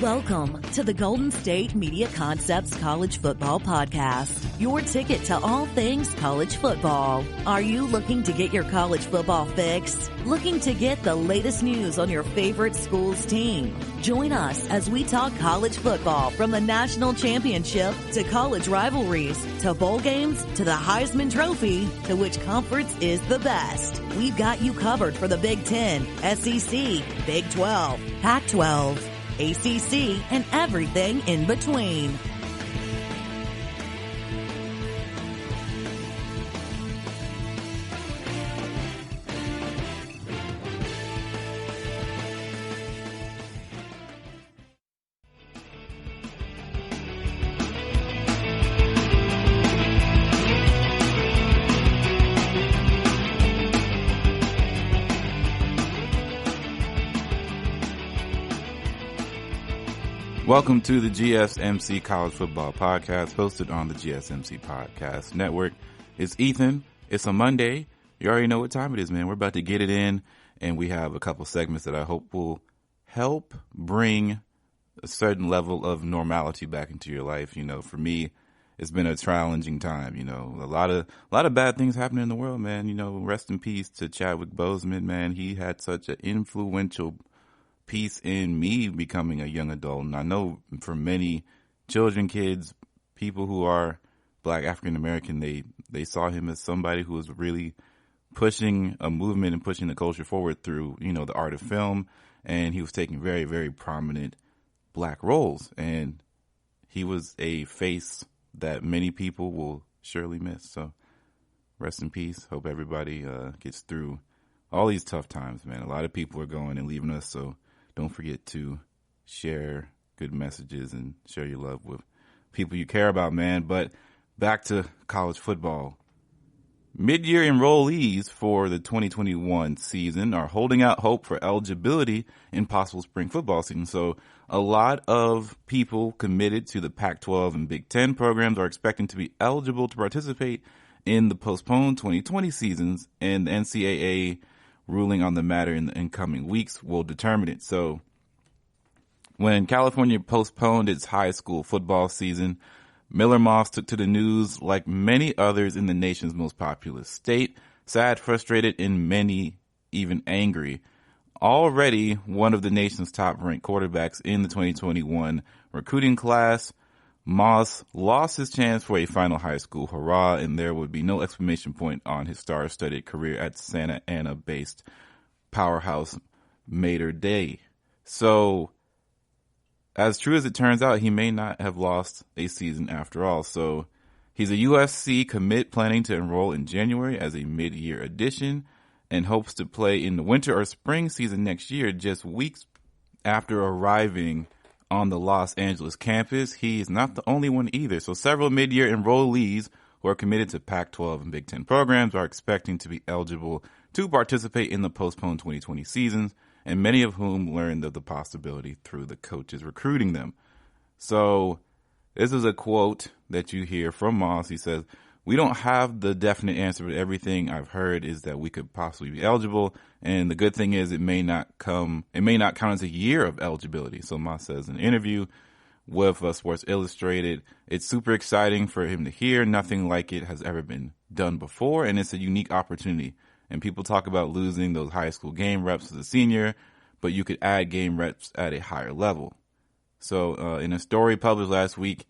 Welcome to the Golden State Media Concepts College Football Podcast, your ticket to all things college football. Are you looking to get your college football fix? Looking to get the latest news on your favorite school's team? Join us as we talk college football from the national championship to college rivalries to bowl games to the Heisman Trophy to which conference is the best. We've got you covered for the Big Ten, SEC, Big 12, Pac-12, ACC, and everything in between. Welcome to the GSMC College Football Podcast, hosted on the GSMC Podcast Network. It's Ethan. It's a Monday. You already know what time it is, man. We're about to get it in, and we have a couple segments that I hope will help bring a certain level of normality back into your life. You know, for me, it's been a challenging time. You know, a lot of bad things happening in the world, man. You know, rest in peace to Chadwick Boseman, man. He had such an influential piece in me becoming a young adult. And I know for many children, kids, people who are Black African American, they saw him as somebody who was really pushing a movement and pushing the culture forward through, you know, the art of film. And he was taking very, very prominent Black roles. And he was a face that many people will surely miss. So rest in peace. Hope everybody gets through all these tough times, man. A lot of people are going and leaving us. So don't forget to share good messages and share your love with people you care about, man. But back to college football. Mid-year enrollees for the 2021 season are holding out hope for eligibility in possible spring football season. So a lot of people committed to the Pac-12 and Big Ten programs are expecting to be eligible to participate in the postponed 2020 seasons, and the NCAA ruling on the matter in the incoming weeks will determine it. So when California postponed its high school football season, Miller Moss took to the news like many others in the nation's most populous state, sad, frustrated, and many even angry. Already one of the nation's top-ranked quarterbacks in the 2021 recruiting class, Moss lost his chance for a final high school hurrah, and there would be no exclamation point on his star-studded career at Santa Ana-based powerhouse Mater Dei. So, as true as it turns out, he may not have lost a season after all. So, he's a USC commit planning to enroll in January as a mid-year addition and hopes to play in the winter or spring season next year, just weeks after arriving on the Los Angeles campus. He is not the only one either. So several mid-year enrollees who are committed to Pac-12 and Big Ten programs are expecting to be eligible to participate in the postponed 2020 seasons, and many of whom learned of the possibility through the coaches recruiting them. So this is a quote that you hear from Moss. He says, "We don't have the definite answer, but everything I've heard is that we could possibly be eligible. And the good thing is it may not count as a year of eligibility." So Moss says in an interview with Sports Illustrated, it's super exciting for him to hear. Nothing like it has ever been done before, and it's a unique opportunity. And people talk about losing those high school game reps as a senior, but you could add game reps at a higher level. So in a story published last week,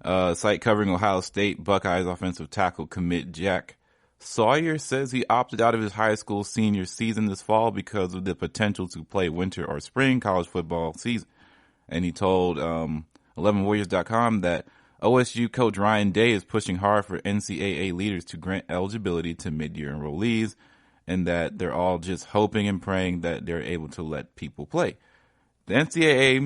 site covering Ohio State, Buckeyes offensive tackle commit Jack Sawyer says he opted out of his high school senior season this fall because of the potential to play winter or spring college football season. And he told 11warriors.com that OSU coach Ryan Day is pushing hard for NCAA leaders to grant eligibility to mid-year enrollees, and that they're all just hoping and praying that they're able to let people play. The NCAA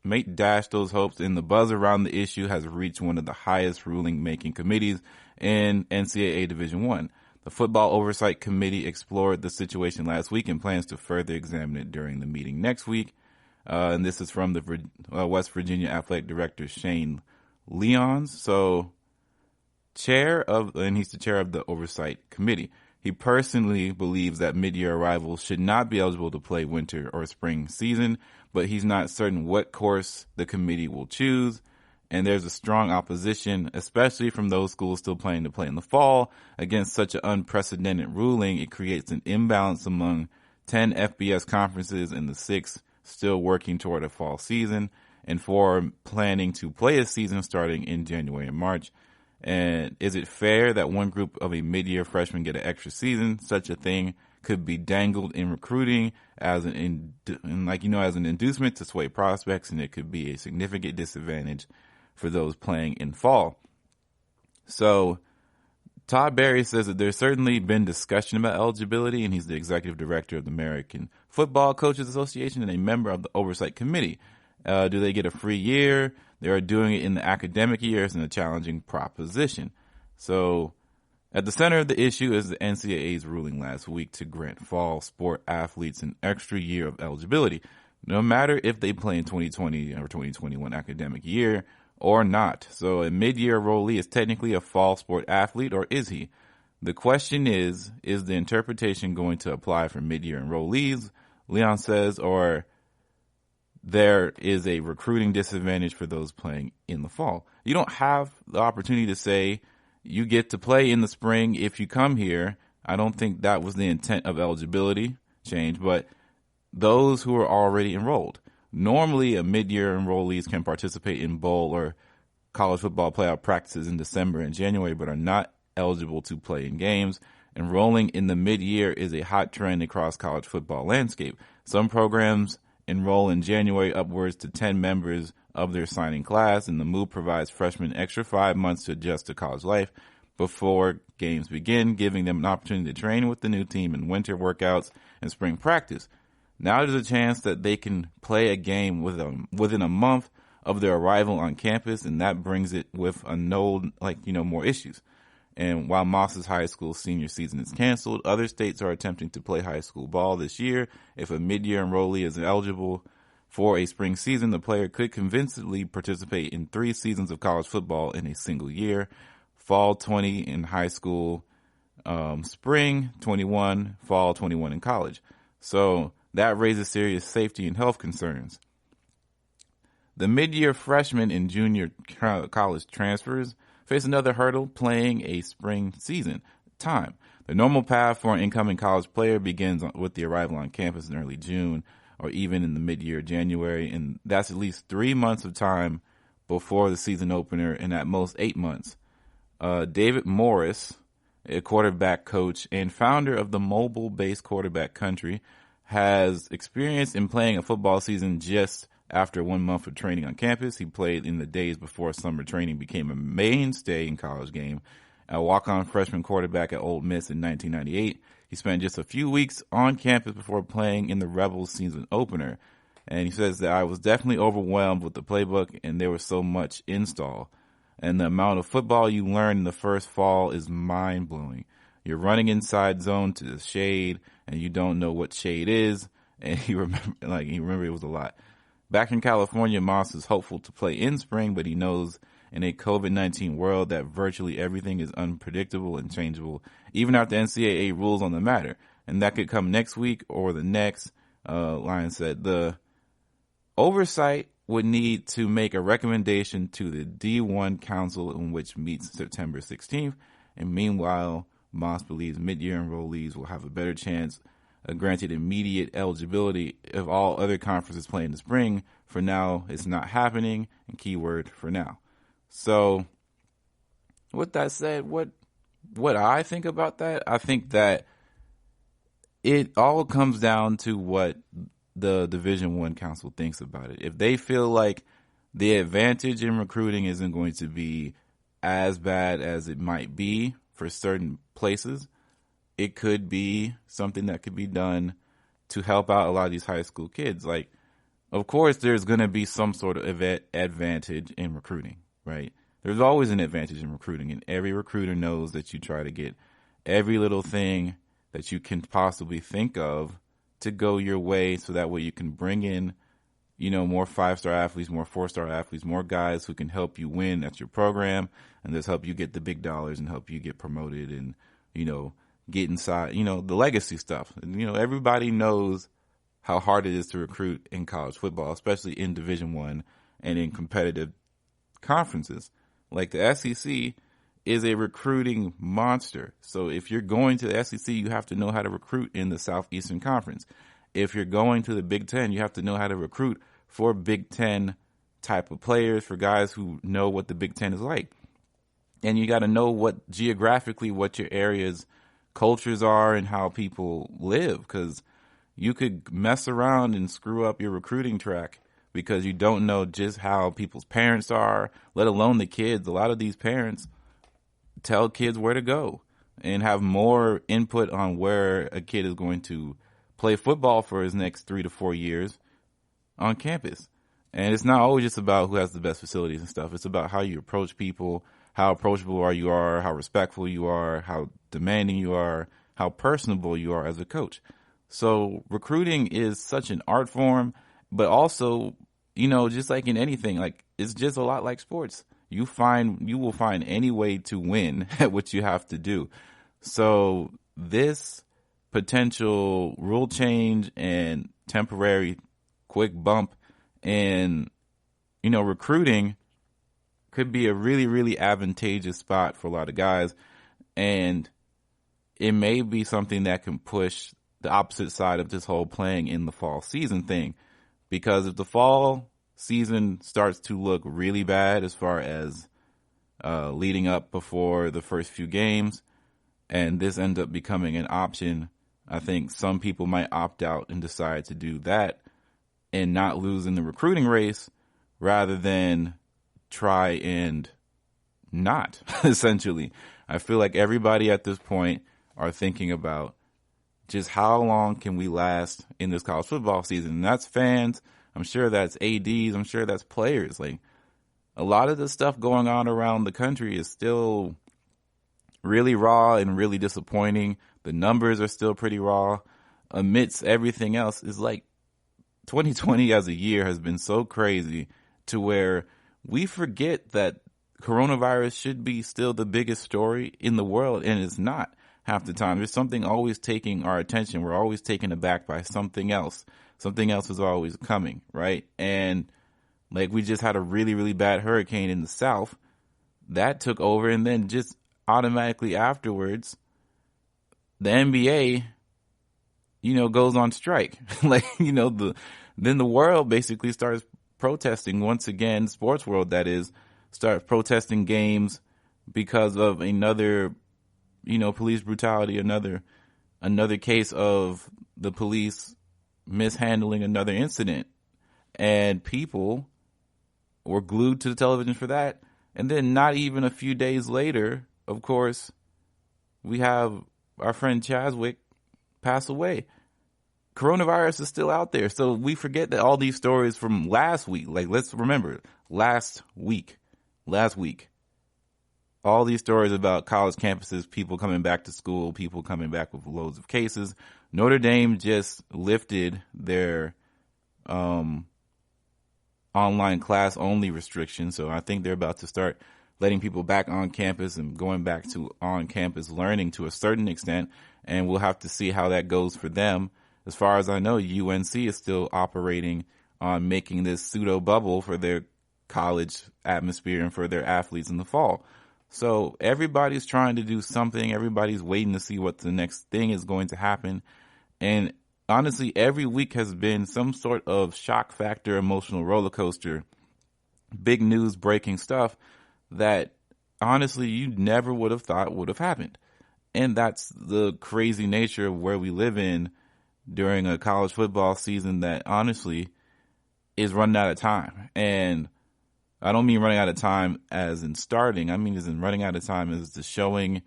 might dash those hopes, and the buzz around the issue has reached one of the highest ruling-making committees in NCAA Division I. The Football Oversight Committee explored the situation last week and plans to further examine it during the meeting next week. And this is from the West Virginia Athletic Director Shane Leons. So, he's the chair of the Oversight Committee. He personally believes that mid-year arrivals should not be eligible to play winter or spring season, but he's not certain what course the committee will choose. And there's a strong opposition, especially from those schools still planning to play in the fall. Against such an unprecedented ruling, it creates an imbalance among 10 FBS conferences and the 6 still working toward a fall season, and 4 planning to play a season starting in January and March. And is it fair that one group of a mid-year freshman get an extra season? Such a thing could be dangled in recruiting as an inducement to sway prospects, and it could be a significant disadvantage for those playing in fall. So Todd Berry says that there's certainly been discussion about eligibility, and he's the executive director of the American Football Coaches Association and a member of the Oversight Committee. Do they get a free year? They are doing it in the academic years, and a challenging proposition. So at the center of the issue is the NCAA's ruling last week to grant fall sport athletes an extra year of eligibility, no matter if they play in 2020 or 2021 academic year or not. So a mid-year enrollee is technically a fall sport athlete, or is he? The question is the interpretation going to apply for mid-year enrollees, Leon says, or there is a recruiting disadvantage for those playing in the fall? You don't have the opportunity to say you get to play in the spring if you come here. I don't think that was the intent of eligibility change, but those who are already enrolled. Normally, a mid-year enrollees can participate in bowl or college football playoff practices in December and January, but are not eligible to play in games. Enrolling in the mid-year is a hot trend across college football landscape. Some programs enroll in January upwards to 10 members of their signing class, and the move provides freshmen extra 5 months to adjust to college life before games begin, giving them an opportunity to train with the new team in winter workouts and spring practice. Now there's a chance that they can play a game within a month of their arrival on campus, and that brings it with more issues. And while Moss's high school senior season is canceled, other states are attempting to play high school ball this year. If a mid-year enrollee is eligible for a spring season, the player could convincingly participate in 3 seasons of college football in a single year. Fall 20 in high school, spring 21, fall 21 in college. So that raises serious safety and health concerns. The mid-year freshman and junior college transfers face another hurdle playing a spring season. Time. The normal path for an incoming college player begins with the arrival on campus in early June or even in the mid-year January, and that's at least 3 months of time before the season opener, and at most 8 months. David Morris, a quarterback coach and founder of the mobile-based quarterback country, has experience in playing a football season just after 1 month of training on campus. He played in the days before summer training became a mainstay in college game. A walk-on freshman quarterback at Ole Miss in 1998. He spent just a few weeks on campus before playing in the Rebels season opener. And he says that I was definitely overwhelmed with the playbook, and there was so much install. And the amount of football you learn in the first fall is mind-blowing. You're running inside zone to the shade, and you don't know what shade is. And he remember it was a lot. Back in California, Moss is hopeful to play in spring, but he knows in a COVID-19 world that virtually everything is unpredictable and changeable, even after NCAA rules on the matter. And that could come next week or the next. Lyon said the oversight would need to make a recommendation to the D1 Council, in which meets September 16th. And meanwhile, Moss believes mid-year enrollees will have a better chance granted immediate eligibility if all other conferences play in the spring. For now, it's not happening, and keyword for now. So, with that said, what I think about that, I think that it all comes down to what the Division I Council thinks about it. If they feel like the advantage in recruiting isn't going to be as bad as it might be for certain places, it could be something that could be done to help out a lot of these high school kids. Like, of course, there's going to be some sort of advantage in recruiting, right? There's always an advantage in recruiting, and every recruiter knows that you try to get every little thing that you can possibly think of to go your way, so that way you can bring in, more 5-star athletes, more 4-star athletes, more guys who can help you win at your program, and just help you get the big dollars and help you get promoted and, get inside, the legacy stuff. Everybody knows how hard it is to recruit in college football, especially in Division I and in competitive conferences. Like the SEC is a recruiting monster. So if you're going to the SEC, you have to know how to recruit in the Southeastern Conference. If you're going to the Big Ten, you have to know how to recruit for Big Ten type of players, for guys who know what the Big Ten is like. And you got to know what geographically what your area's cultures are and how people live, because you could mess around and screw up your recruiting track because you don't know just how people's parents are, let alone the kids. A lot of these parents tell kids where to go and have more input on where a kid is going to play football for his next 3 to 4 years on campus. And it's not always just about who has the best facilities and stuff. It's about how you approach people, how approachable you are, how respectful you are, how demanding you are, how personable you are as a coach. So recruiting is such an art form, but also, just like in anything, like it's just a lot like sports. You will find any way to win at what you have to do. So this potential rule change and temporary quick bump in, recruiting could be a really, really advantageous spot for a lot of guys. And it may be something that can push the opposite side of this whole playing in the fall season thing. Because if the fall season starts to look really bad as far as leading up before the first few games, and this ends up becoming an option, I think some people might opt out and decide to do that and not lose in the recruiting race rather than try and not, essentially. I feel like everybody at this point are thinking about just how long can we last in this college football season. And that's fans. I'm sure that's ADs. I'm sure that's players. Like, a lot of the stuff going on around the country is still really raw and really disappointing. The numbers are still pretty raw. Amidst everything else, is like 2020 as a year has been so crazy to where we forget that coronavirus should be still the biggest story in the world, and it's not half the time. There's something always taking our attention. We're always taken aback by something else. Something else is always coming, right? And like, we just had a really, really bad hurricane in the South that took over, and then just automatically afterwards, the NBA, goes on strike. Then the world basically starts protesting once again, sports world that is, starts protesting games because of another, police brutality, another case of the police mishandling another incident. And people were glued to the television for that. And then not even a few days later, of course, we have our friend Chaswick pass away. Coronavirus is still out there. So we forget that all these stories from last week, like, let's remember last week, all these stories about college campuses, people coming back to school, people coming back with loads of cases. Notre Dame just lifted their online class only restrictions. So I think they're about to start letting people back on campus and going back to on campus learning to a certain extent. And we'll have to see how that goes for them. As far as I know, UNC is still operating on making this pseudo bubble for their college atmosphere and for their athletes in the fall. So everybody's trying to do something. Everybody's waiting to see what the next thing is going to happen. And honestly, every week has been some sort of shock factor, emotional roller coaster, big news breaking stuff that honestly you never would have thought would have happened. And that's the crazy nature of where we live in during a college football season that honestly is running out of time. And I don't mean running out of time as in starting. I mean as in running out of time as to showing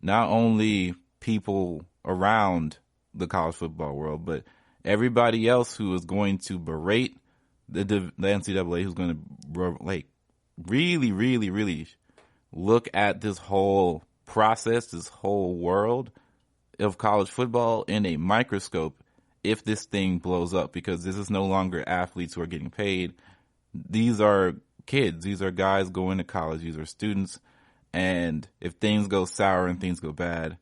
not only people around the college football world, but everybody else who is going to berate the NCAA, who's going to really, really, really look at this whole process, this whole world of college football in a microscope if this thing blows up, because this is no longer athletes who are getting paid. These are kids. These are guys going to college. These are students. And if things go sour and things go bad,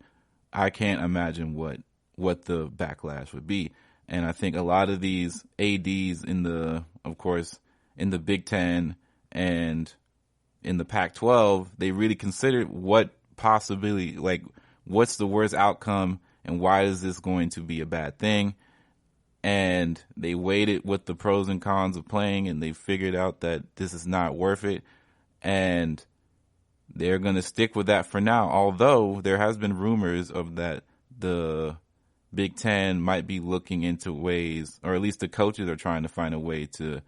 I can't imagine what the backlash would be. And I think a lot of these ADs of course, in the Big Ten and in the Pac-12, they really considered what possibility, like, what's the worst outcome and why is this going to be a bad thing? And they weighed it with the pros and cons of playing, and they figured out that this is not worth it. And they're going to stick with that for now, although there has been rumors of that the Big Ten might be looking into ways, or at least the coaches are trying to find a way to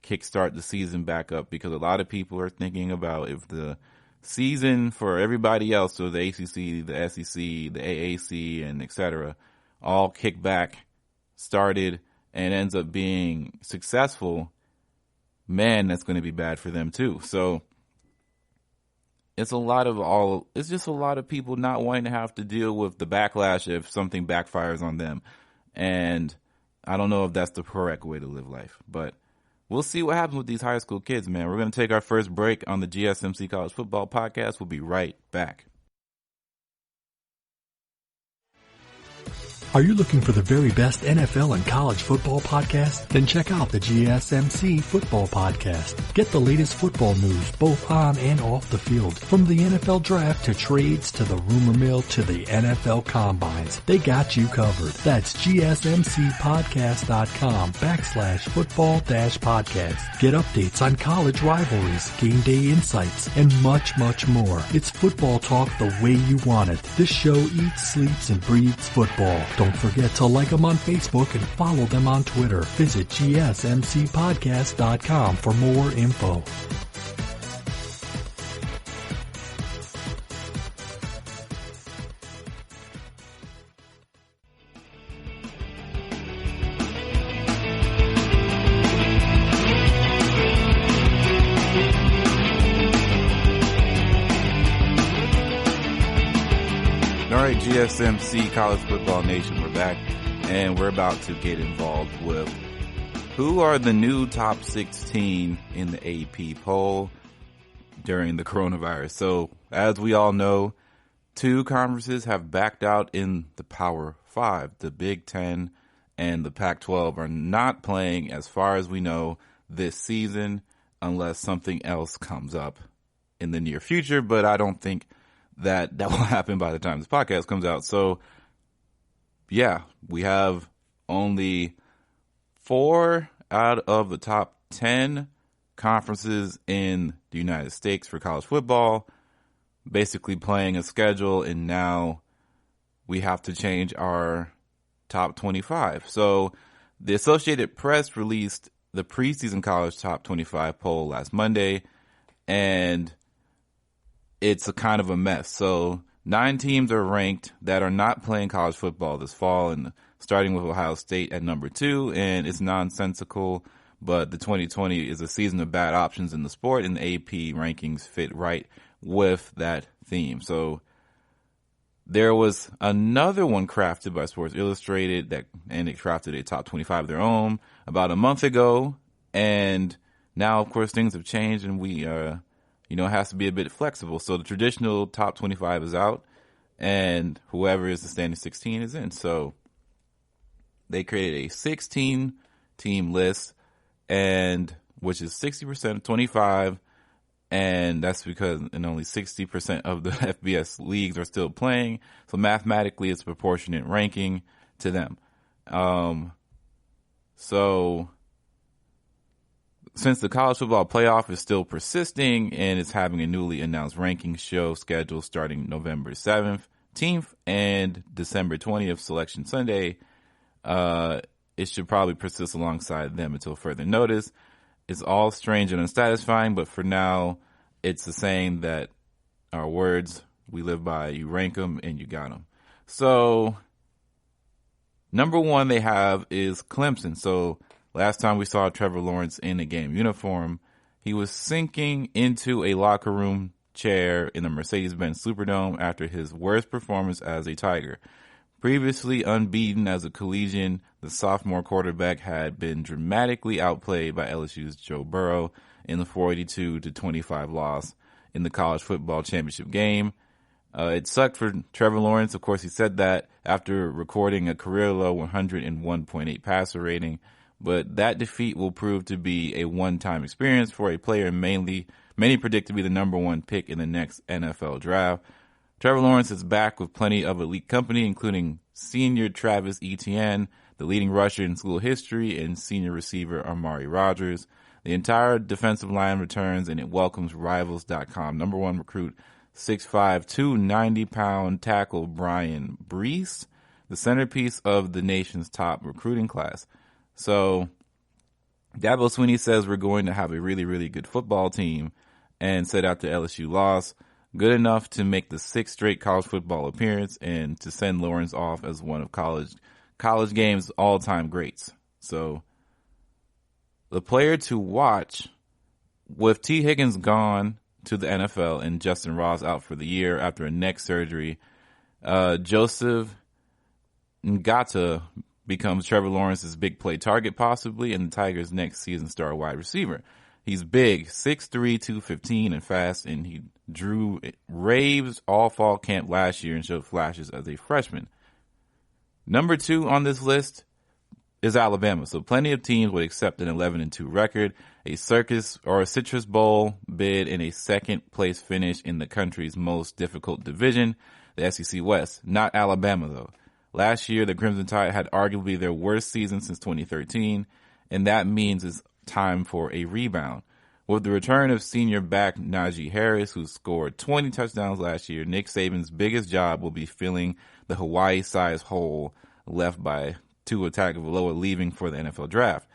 kickstart the season back up, because a lot of people are thinking about if the season for everybody else, so the ACC, the SEC, the AAC, and etc., all kick back, started, and ends up being successful, man, that's going to be bad for them too. So it's just a lot of people not wanting to have to deal with the backlash if something backfires on them. And I don't know if that's the correct way to live life, but we'll see what happens with these high school kids, man. We're going to take our first break on the GSMC College Football Podcast. We'll be right back. Are you looking for the very best NFL and college football podcast? Then check out the GSMC Football Podcast. Get the latest football news both on and off the field. From the NFL Draft to trades to the rumor mill to the NFL Combines. They got you covered. That's GSMCpodcast.com/football-podcast. Get updates on college rivalries, game day insights, and much, much more. It's football talk the way you want it. This show eats, sleeps, and breathes football. Don't forget to like them on Facebook and follow them on Twitter. Visit GSMCpodcast.com for more info. GSMC College Football Nation, we're back, and we're about to get involved with who are the new top 16 in the AP poll during the coronavirus. So, as we all know, two conferences have backed out in the Power 5. The Big Ten and the Pac-12 are not playing, as far as we know, this season, unless something else comes up in the near future, but I don't think that will happen by the time this podcast comes out. So, yeah, we have only 4 out of the top 10 conferences in the United States for college football basically playing a schedule, and now we have to change our top 25. So, the Associated Press released the preseason college top 25 poll last Monday, and it's a kind of a mess. So 9 teams are ranked that are not playing college football this fall, and starting with Ohio State at number 2, and it's nonsensical, but the 2020 is a season of bad options in the sport, and the AP rankings fit right with that theme. So there was another one crafted by Sports Illustrated and it crafted a top 25 of their own about a month ago, and now, of course, things have changed, and we it has to be a bit flexible. So the traditional top 25 is out, and whoever is the standing 16 is in. So they created a 16-team list, and which is 60% of 25, and that's because only 60% of the FBS leagues are still playing. So mathematically, it's proportionate ranking to them. So since the college football playoff is still persisting and it's having a newly announced rankings show scheduled starting November 17th and December 20th, Selection Sunday, it should probably persist alongside them until further notice. It's all strange and unsatisfying, but for now, it's the saying that our words we live by, you rank them and you got them. So, number 1 they have is Clemson. So, last time we saw Trevor Lawrence in a game uniform, he was sinking into a locker room chair in the Mercedes-Benz Superdome after his worst performance as a Tiger. Previously unbeaten as a collegian, the sophomore quarterback had been dramatically outplayed by LSU's Joe Burrow in the 42-25 loss in the college football championship game. It sucked for Trevor Lawrence. Of course, he said that after recording a career-low 101.8 passer rating. But that defeat will prove to be a one-time experience for a player many predict to be the number one pick in the next NFL draft. Trevor Lawrence is back with plenty of elite company, including senior Travis Etienne, the leading rusher in school history, and senior receiver Amari Rodgers. The entire defensive line returns, and it welcomes Rivals.com number one recruit, 6'5", 290-pound tackle Brian Brees, the centerpiece of the nation's top recruiting class. So Dabo Swinney says we're going to have a really, really good football team, and said after LSU loss, good enough to make the 6th straight college football appearance and to send Lawrence off as one of college games all-time greats. So the player to watch, with T. Higgins gone to the NFL and Justin Ross out for the year after a neck surgery, Joseph Ngata becomes Trevor Lawrence's big play target possibly, and the Tigers' next season star wide receiver. He's big, 6'3", 215, and fast, and he drew raves all fall camp last year and showed flashes as a freshman. Number 2 on this list is Alabama, so plenty of teams would accept an 11-2 record, a circus or a Citrus Bowl bid, and a second place finish in the country's most difficult division, the SEC West. Not Alabama, though. Last year, the Crimson Tide had arguably their worst season since 2013, and that means it's time for a rebound. With the return of senior back Najee Harris, who scored 20 touchdowns last year, Nick Saban's biggest job will be filling the Hawaii-sized hole left by Tua Tagovailoa leaving for the NFL draft.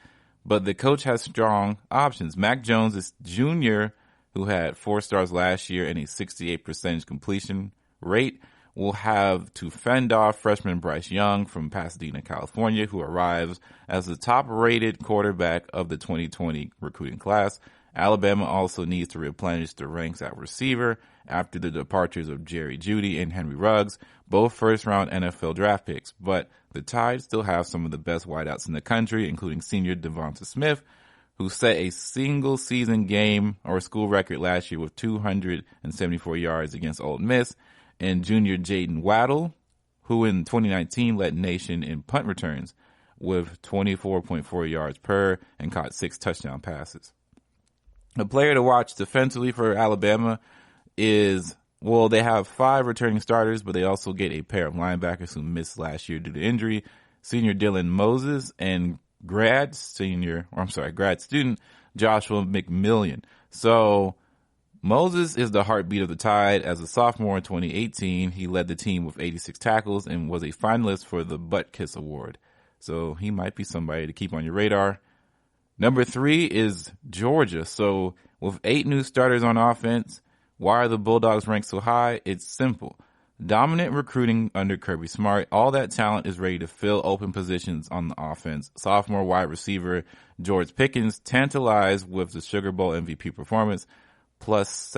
But the coach has strong options. Mac Jones is junior, who had 4 stars last year and a 68% completion rate, will have to fend off freshman Bryce Young from Pasadena, California, who arrives as the top-rated quarterback of the 2020 recruiting class. Alabama also needs to replenish the ranks at receiver after the departures of Jerry Jeudy and Henry Ruggs, both first-round NFL draft picks. But the Tide still have some of the best wideouts in the country, including senior Devonta Smith, who set a single-season game or school record last year with 274 yards against Ole Miss, and junior Jaden Waddle, who in 2019 led nation in punt returns with 24.4 yards per and caught 6 touchdown passes. A player to watch defensively for Alabama is, well, they have 5 returning starters, but they also get a pair of linebackers who missed last year due to injury. Senior Dylan Moses and grad student Joshua McMillian. So Moses is the heartbeat of the Tide. As a sophomore in 2018, he led the team with 86 tackles and was a finalist for the Butt Kiss Award. So he might be somebody to keep on your radar. Number 3 is Georgia. So with 8 new starters on offense, why are the Bulldogs ranked so high? It's simple. Dominant recruiting under Kirby Smart. All that talent is ready to fill open positions on the offense. Sophomore wide receiver George Pickens tantalized with the Sugar Bowl MVP performance, plus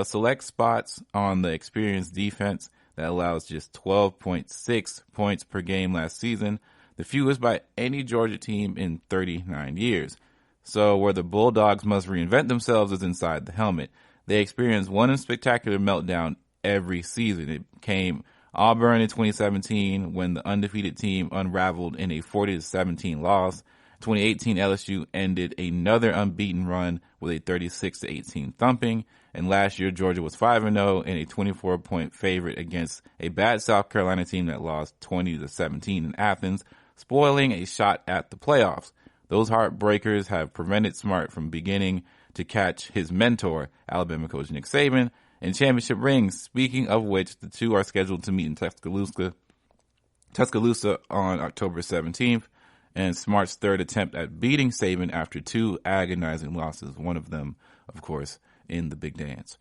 select spots on the experienced defense that allows just 12.6 points per game last season, the fewest by any Georgia team in 39 years. So where the Bulldogs must reinvent themselves is inside the helmet. They experience one spectacular meltdown every season. It came Auburn in 2017 when the undefeated team unraveled in a 40-17 loss. 2018 LSU ended another unbeaten run with a 36-18 thumping. And last year Georgia was 5-0 and a 24-point favorite against a bad South Carolina team that lost 20-17 in Athens, spoiling a shot at the playoffs. Those heartbreakers have prevented Smart from beginning to catch his mentor, Alabama coach Nick Saban, in championship rings. Speaking of which, the two are scheduled to meet in Tuscaloosa on October 17th, and Smart's third attempt at beating Saban after 2 agonizing losses, one of them, of course, in the big dance.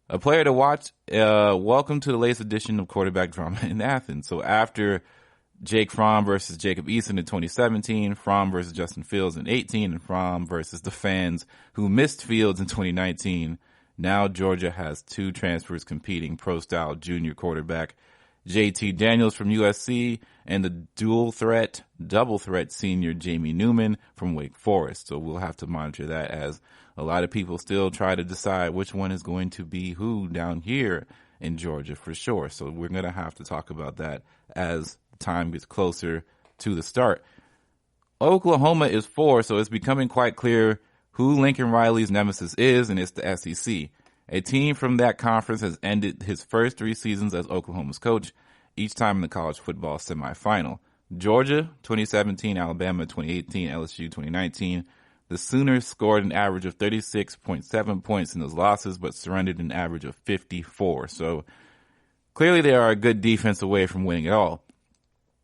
A player to watch, welcome to the latest edition of quarterback drama in Athens. So after Jake Fromm versus Jacob Eason in 2017, Fromm versus Justin Fields in 2018, and Fromm versus the fans who missed Fields in 2019, now Georgia has 2 transfers competing, pro-style junior quarterback JT Daniels from USC and the double threat senior Jamie Newman from Wake Forest. So we'll have to monitor that as a lot of people still try to decide which one is going to be who down here in Georgia for sure. So we're going to have to talk about that as time gets closer to the start. Oklahoma is 4, so it's becoming quite clear who Lincoln Riley's nemesis is, and it's the SEC. A team from that conference has ended his first 3 seasons as Oklahoma's coach, each time in the college football semifinal. Georgia, 2017, Alabama, 2018, LSU, 2019. The Sooners scored an average of 36.7 points in those losses, but surrendered an average of 54. So clearly they are a good defense away from winning it all.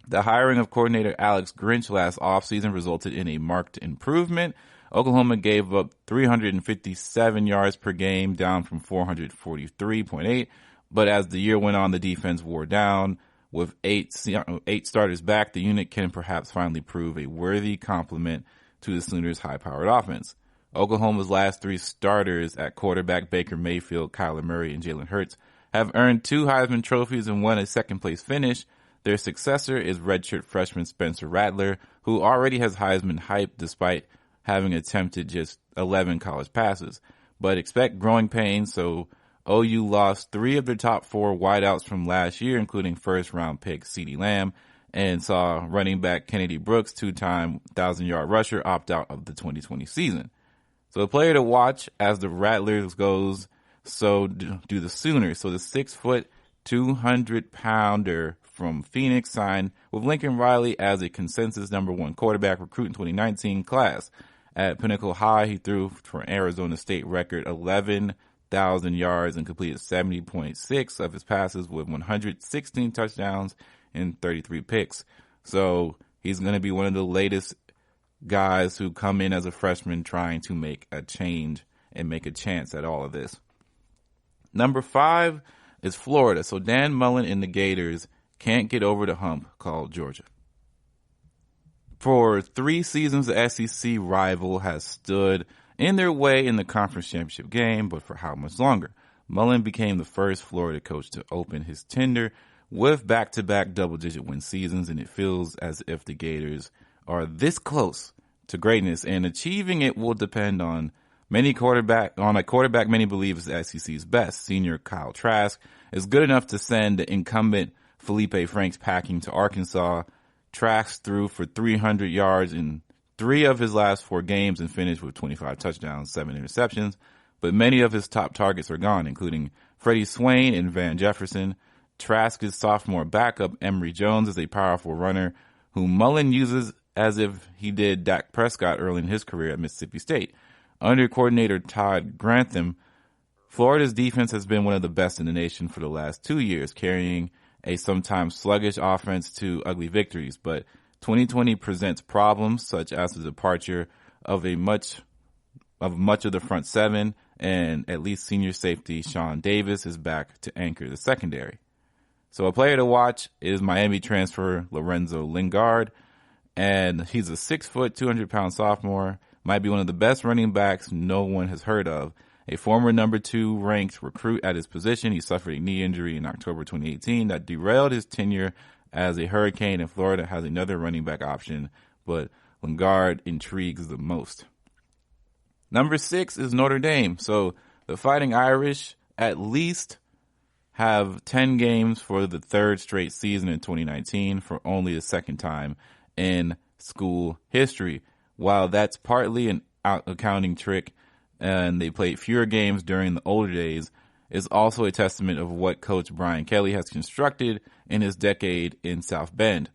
The hiring of coordinator Alex Grinch last offseason resulted in a marked improvement. Oklahoma gave up 357 yards per game, down from 443.8. But as the year went on, the defense wore down. With 8 starters back, the unit can perhaps finally prove a worthy complement to the Sooners' high-powered offense. Oklahoma's last 3 starters at quarterback, Baker Mayfield, Kyler Murray, and Jalen Hurts, have earned 2 Heisman trophies and won a second-place finish. Their successor is redshirt freshman Spencer Rattler, who already has Heisman hype despite having attempted just 11 college passes. But expect growing pains, so OU lost 3 of their top 4 wideouts from last year, including first-round pick CeeDee Lamb, and saw running back Kennedy Brooks, 2-time 1,000-yard rusher, opt out of the 2020 season. So a player to watch as the Rattlers goes, so do the Sooners. So the 6-foot, 200-pounder from Phoenix signed with Lincoln Riley as a consensus number 1 quarterback recruit in 2019 class. At Pinnacle High, he threw for an Arizona State record 11,000 yards and completed 70.6 of his passes with 116 touchdowns and 33 picks. So he's going to be one of the latest guys who come in as a freshman trying to make a change and make a chance at all of this. Number 5 is Florida. So Dan Mullen and the Gators can't get over the hump called Georgia. For 3 seasons, the SEC rival has stood in their way in the conference championship game, but for how much longer? Mullen became the first Florida coach to open his tenure with back-to-back double-digit win seasons, and it feels as if the Gators are this close to greatness, and achieving it will depend on a quarterback many believe is the SEC's best. Senior Kyle Trask is good enough to send the incumbent Felipe Franks packing to Arkansas. Trask threw for 300 yards in 3 of his last 4 games and finished with 25 touchdowns, 7 interceptions, but many of his top targets are gone, including Freddie Swain and Van Jefferson. Trask's sophomore backup, Emory Jones, is a powerful runner whom Mullen uses as if he did Dak Prescott early in his career at Mississippi State. Under coordinator Todd Grantham, Florida's defense has been one of the best in the nation for the last 2 years, carrying a sometimes sluggish offense to ugly victories. But 2020 presents problems such as the departure of much of the front 7, and at least senior safety Sean Davis is back to anchor the secondary. So a player to watch is Miami transfer Lorenzo Lingard, and he's a 6-foot, 200-pound sophomore, might be one of the best running backs no one has heard of. A former number 2 ranked recruit at his position, he suffered a knee injury in October 2018 that derailed his tenure as a Hurricane, and Florida has another running back option, but Lingard intrigues the most. Number 6 is Notre Dame. So the Fighting Irish at least have 10 games for the 3rd straight season in 2019 for only the 2nd time in school history. While that's partly an accounting trick and they played fewer games during the older days, is also a testament of what Coach Brian Kelly has constructed in his decade in South Bend.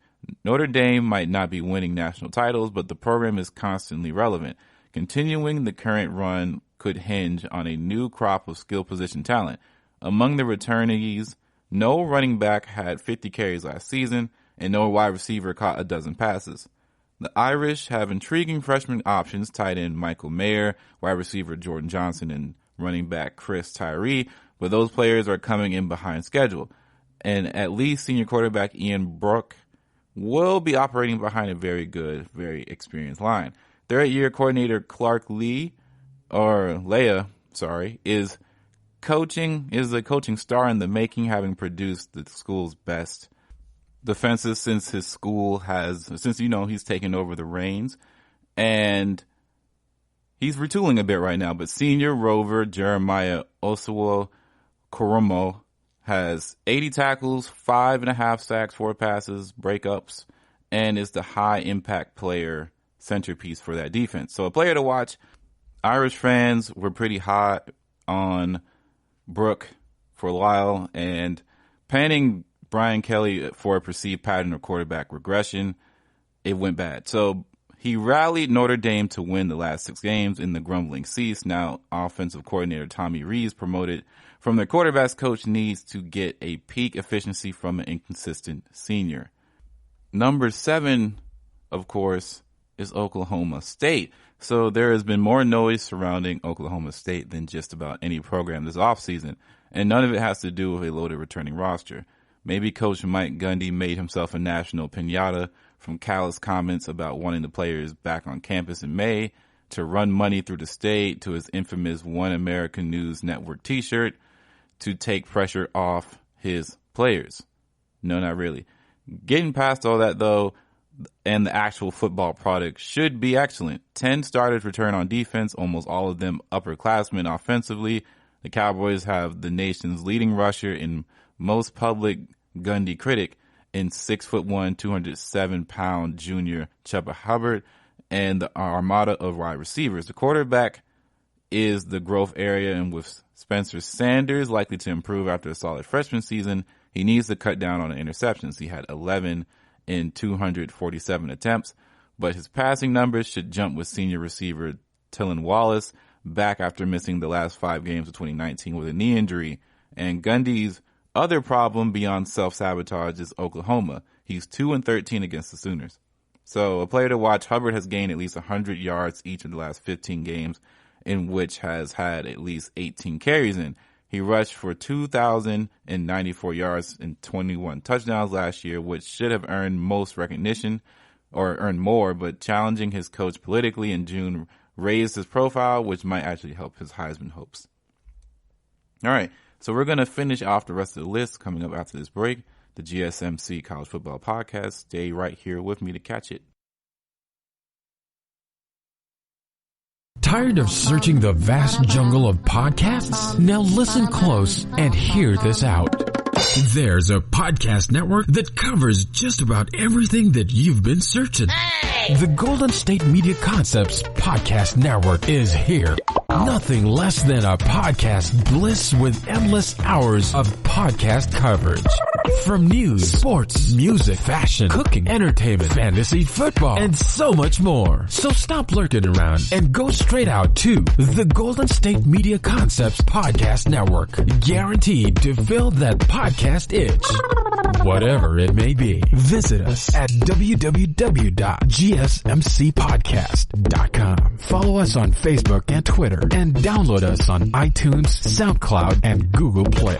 Notre Dame might not be winning national titles, but the program is constantly relevant. Continuing the current run could hinge on a new crop of skill position talent. Among the returnees, no running back had 50 carries last season, and no wide receiver caught a dozen passes. The Irish have intriguing freshman options, tight end Michael Mayer, wide receiver Jordan Johnson, and running back Chris Tyree, but those players are coming in behind schedule. And at least senior quarterback Ian Brook will be operating behind a very good, very experienced line. 3rd-year coordinator Clark Leah, is a coaching star in the making, having produced the school's best defenses since he's taken over the reins, and he's retooling a bit right now. But senior rover Jeremiah Osawo Koromo has 80 tackles, 5.5 sacks, 4 passes, breakups, and is the high impact player centerpiece for that defense. So a player to watch. Irish fans were pretty hot on Brooke for a while and panning Brian Kelly for a perceived pattern of quarterback regression. It went bad. So he rallied Notre Dame to win the last 6 games in the grumbling cease. Now offensive coordinator Tommy Rees, promoted from their quarterbacks coach, needs to get a peak efficiency from an inconsistent senior. Number 7, of course, is Oklahoma State. So there has been more noise surrounding Oklahoma State than just about any program this offseason, and none of it has to do with a loaded returning roster. Maybe Coach Mike Gundy made himself a national piñata from callous comments about wanting the players back on campus in May, to run money through the state, to his infamous One American News Network t-shirt, to take pressure off his players. No, not really. Getting past all that, though, and the actual football product should be excellent. 10 starters return on defense, almost all of them upperclassmen offensively. The Cowboys have the nation's leading rusher and most public Gundy critic in 6'1", 207-pound junior Chuba Hubbard, and the armada of wide receivers. The quarterback is the growth area, and with Spencer Sanders likely to improve after a solid freshman season, he needs to cut down on the interceptions. He had 11 in 247 attempts, but his passing numbers should jump with senior receiver Tylan Wallace back after missing the last 5 games of 2019 with a knee injury. And Gundy's other problem beyond self-sabotage is Oklahoma. He's 2-13 against the Sooners. So a player to watch. Hubbard has gained at least 100 yards each of the last 15 games, in which has had at least 18 carries in. He rushed for 2,094 yards and 21 touchdowns last year, which should have earned most recognition or earned more, but challenging his coach politically in June raised his profile, which might actually help his Heisman hopes. All right, so we're going to finish off the rest of the list coming up after this break. The GSMC College Football Podcast. Stay right here with me to catch it. Tired of searching the vast jungle of podcasts? Now listen close and hear this out. There's a podcast network that covers just about everything that you've been searching. Hey! The Golden State Media Concepts Podcast Network is here. Nothing less than a podcast bliss with endless hours of podcast coverage. From news, sports, music, fashion, cooking, entertainment, fantasy, football, and so much more. So stop lurking around and go straight out to the Golden State Media Concepts Podcast Network. Guaranteed to fill that podcast itch. Whatever it may be. Visit us at www.gsmcpodcast.com. Follow us on Facebook and Twitter, and download us on iTunes, SoundCloud, and Google Play.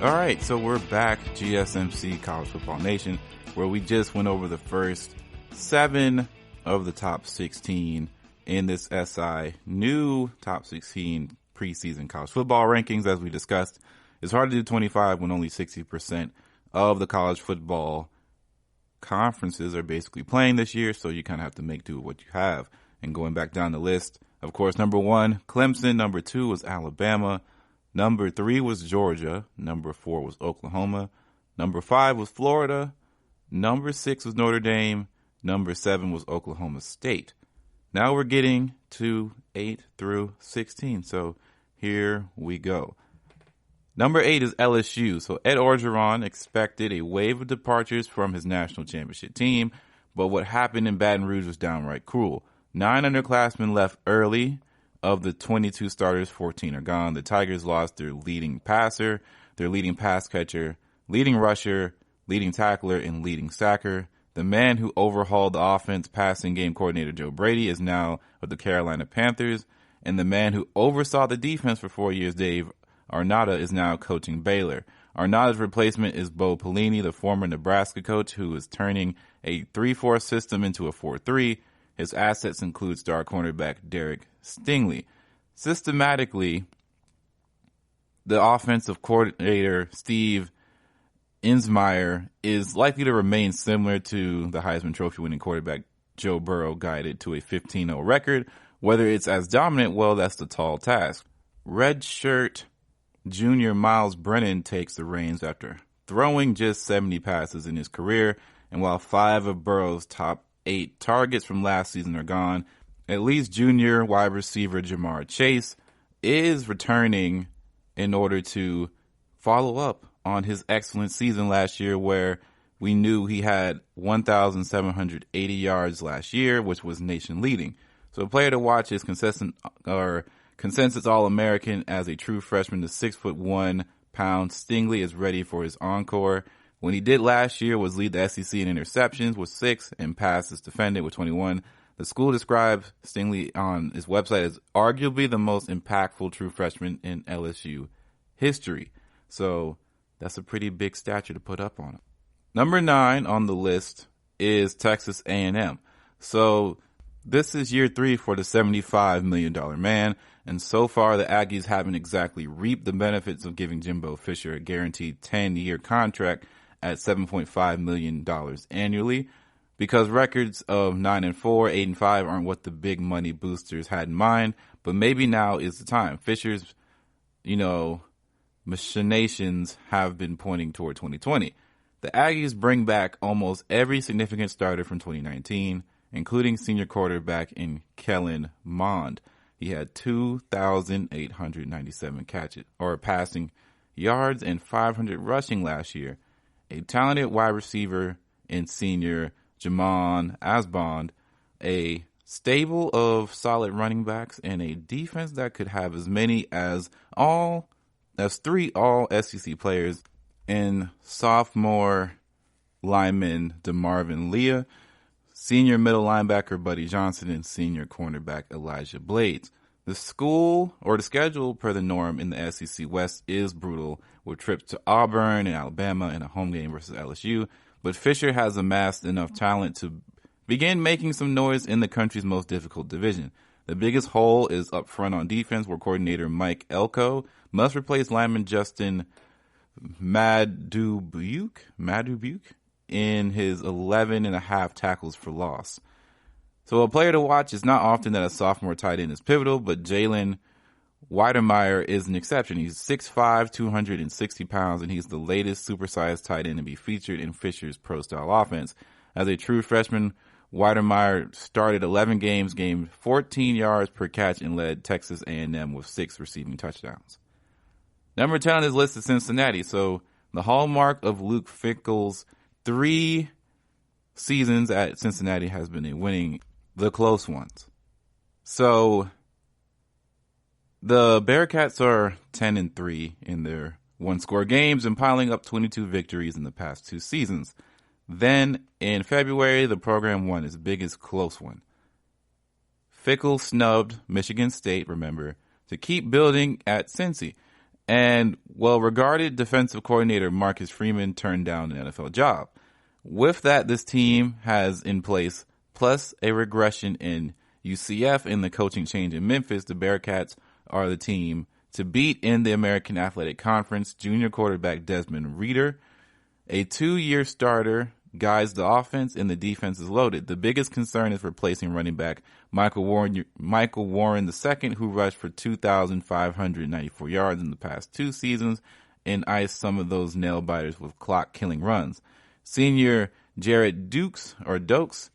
All right, so we're back, GSMC College Football Nation, where we just went over the first 7 of the top 16 in this SI new top 16 preseason college football rankings. As we discussed, it's hard to do 25 when only 60% of the college football conferences are basically playing this year, so you kind of have to make do with what you have. And going back down the list, of course, number 1, Clemson. Number 2 was Alabama. Number 3 was Georgia. Number 4 was Oklahoma. Number 5 was Florida. Number 6 was Notre Dame. Number 7 was Oklahoma State. Now we're getting to 8 through 16. So here we go. Number 8 is LSU. So Ed Orgeron expected a wave of departures from his national championship team, but what happened in Baton Rouge was downright cruel. 9 underclassmen left early. Of the 22 starters, 14 are gone. The Tigers lost their leading passer, their leading pass catcher, leading rusher, leading tackler, and leading sacker. The man who overhauled the offense, passing game coordinator Joe Brady, is now with the Carolina Panthers. And the man who oversaw the defense for 4 years, Dave Arnada, is now coaching Baylor. Arnada's replacement is Bo Pelini, the former Nebraska coach, who is turning a 3-4 system into a 4-3. His assets include star cornerback Derek Stingley. Systematically, the offensive coordinator, Steve Insmeyer, is likely to remain similar to the Heisman Trophy winning quarterback Joe Burrow, guided to a 15-0 record. Whether it's as dominant, well, that's the tall task. Redshirt junior Miles Brennan takes the reins after throwing just 70 passes in his career, and while 5 of Burrow's top 8 targets from last season are gone, at least junior wide receiver Jamar Chase is returning in order to follow up on his excellent season last year, where we knew he had 1,780 yards last year, which was nation leading. So a player to watch is consensus All-American as a true freshman. The 6'1" Stingley is ready for his encore. When he did last year was lead the SEC in interceptions with 6 and passes defended with 21. The school describes Stingley on his website as arguably the most impactful true freshman in LSU history. So that's a pretty big stature to put up on him. Number 9 on the list is Texas A&M. So this is year 3 for the $75 million man, and so far the Aggies haven't exactly reaped the benefits of giving Jimbo Fisher a guaranteed 10-year contract at $7.5 million annually, because records of 9-4, 8-5 aren't what the big money boosters had in mind. But maybe now is the time. Fisher's, machinations have been pointing toward 2020. The Aggies bring back almost every significant starter from 2019, including senior quarterback in Kellen Mond. He had 2,897 passing yards and 500 rushing last year. A talented wide receiver in senior Jamon Asbond, a stable of solid running backs, and a defense that could have as many as 3 all-SEC players in sophomore lineman DeMarvin Leah, senior middle linebacker Buddy Johnson, and senior cornerback Elijah Blades. The schedule per the norm in the SEC West is brutal, with trips to Auburn and Alabama and a home game versus LSU, but Fisher has amassed enough talent to begin making some noise in the country's most difficult division. The biggest hole is up front on defense, where coordinator Mike Elko must replace lineman Justin Madubuke in his 11.5 tackles for loss. So a player to watch is not often that a sophomore tight end is pivotal, but Jalen Weidermeyer is an exception. He's 6'5", 260 pounds, and he's the latest supersized tight end to be featured in Fisher's pro-style offense. As a true freshman, Weidermeyer started 11 games, gained 14 yards per catch, and led Texas A&M with 6 receiving touchdowns. Number 10 on his list is Cincinnati. So the hallmark of Luke Fickell's 3 seasons at Cincinnati has been in winning the close ones. So the Bearcats are 10-3 in their one-score games and piling up 22 victories in the past 2 seasons. Then in February, the program won its biggest close one. Fickell snubbed Michigan State, remember, to keep building at Cincy. And well-regarded defensive coordinator Marcus Freeman turned down an NFL job. With that, this team has in place, plus a regression in UCF and the coaching change in Memphis, the Bearcats are the team to beat in the American Athletic Conference. Junior quarterback Desmond Reader, a 2-year starter, guides the offense, and the defense is loaded. The biggest concern is replacing running back Michael Warren II, who rushed for 2,594 yards in the past 2 seasons and iced some of those nail-biters with clock-killing runs. Senior Jared Dokes,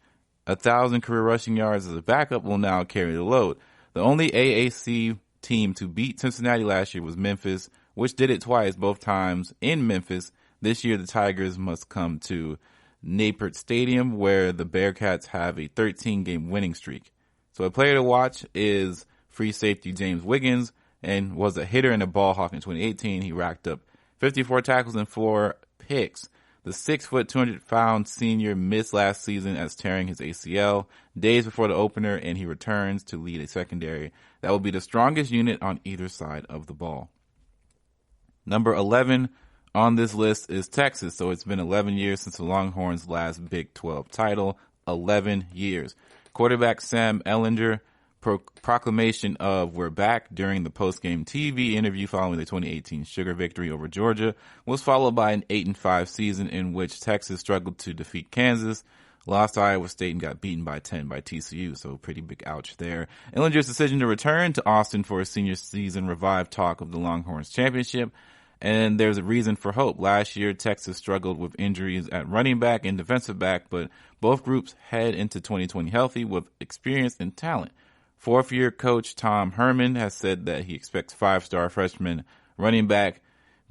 1,000 career rushing yards as a backup, will now carry the load. The only AAC team to beat Cincinnati last year was Memphis, which did it twice, both times in Memphis. This year, the Tigers must come to Napert Stadium, where the Bearcats have a 13-game winning streak. So a player to watch is free safety James Wiggins, and was a hitter and a ball hawk in 2018. He racked up 54 tackles and 4 picks. The 6', 200-pound senior missed last season as tearing his ACL days before the opener, and he returns to lead a secondary that will be the strongest unit on either side of the ball. Number 11 on this list is Texas. So it's been 11 years since the Longhorns' last Big 12 title. 11 years. Quarterback Sam Ehlinger proclamation of "We're back" during the post-game TV interview following the 2018 Sugar victory over Georgia was followed by an 8-5 season in which Texas struggled to defeat Kansas, lost to Iowa State, and got beaten by 10 by TCU, so pretty big ouch there. Ehlinger's decision to return to Austin for his senior season revived talk of the Longhorns championship, and there's a reason for hope. Last year, Texas struggled with injuries at running back and defensive back, but both groups head into 2020 healthy with experience and talent. Fourth-year coach Tom Herman has said that he expects five-star freshman running back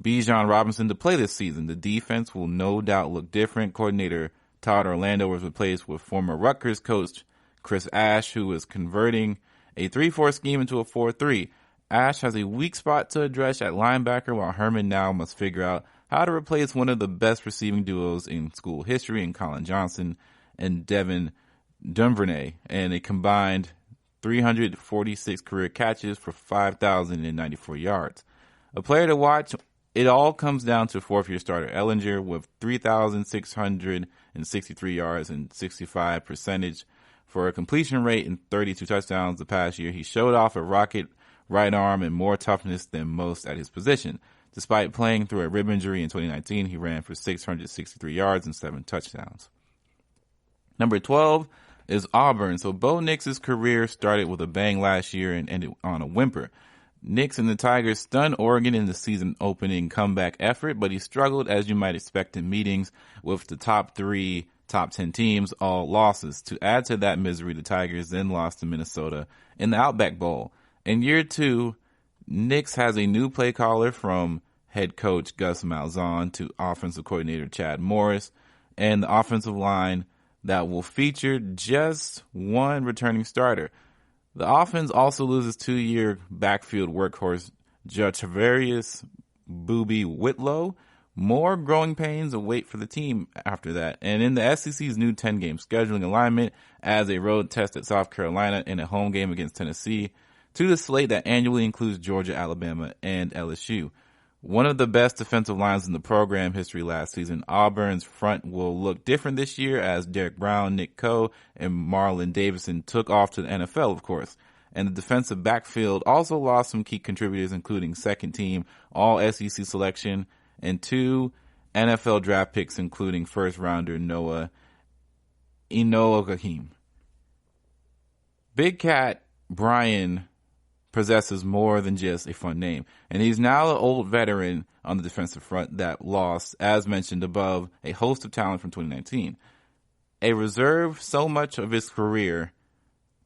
Bijan Robinson to play this season. The defense will no doubt look different. Coordinator Todd Orlando was replaced with former Rutgers coach Chris Ash, who is converting a 3-4 scheme into a 4-3. Ash has a weak spot to address at linebacker, while Herman now must figure out how to replace one of the best receiving duos in school history in Colin Johnson and Devin Duvernay, and a combined 346 career catches for 5,094 yards. A player to watch, it all comes down to fourth-year starter Ehlinger with 3,663 yards and 65% for a completion rate and 32 touchdowns the past year. He showed off a rocket right arm and more toughness than most at his position. Despite playing through a rib injury in 2019, he ran for 663 yards and 7 touchdowns. Number 12 is Auburn. So Bo Nix's career started with a bang last year and ended on a whimper. Nix and the Tigers stunned Oregon in the season opening comeback effort, but he struggled as you might expect in meetings with the top 10 teams, all losses. To add to that misery, the Tigers then lost to Minnesota in the Outback Bowl. In year 2, Nix has a new play caller from head coach Gus Malzahn to offensive coordinator Chad Morris, and the offensive line that will feature just one returning starter. The offense also loses 2-year backfield workhorse Javarius Booby Whitlow. More growing pains await for the team after that. And in the SEC's new 10-game scheduling alignment, adds a road test at South Carolina and a home game against Tennessee to the slate that annually includes Georgia, Alabama, and LSU. One of the best defensive lines in the program history last season, Auburn's front will look different this year as Derek Brown, Nick Coe, and Marlon Davidson took off to the NFL, of course. And the defensive backfield also lost some key contributors, including second-team All-SEC selection and 2 NFL draft picks, including first-rounder Noah Inoghim. Big Cat Brian possesses more than just a fun name, and he's now an old veteran on the defensive front that lost, as mentioned above, a host of talent from 2019. A reserve so much of his career,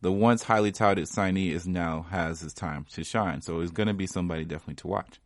the once highly touted signee has his time to shine, so he's going to be somebody definitely to watch.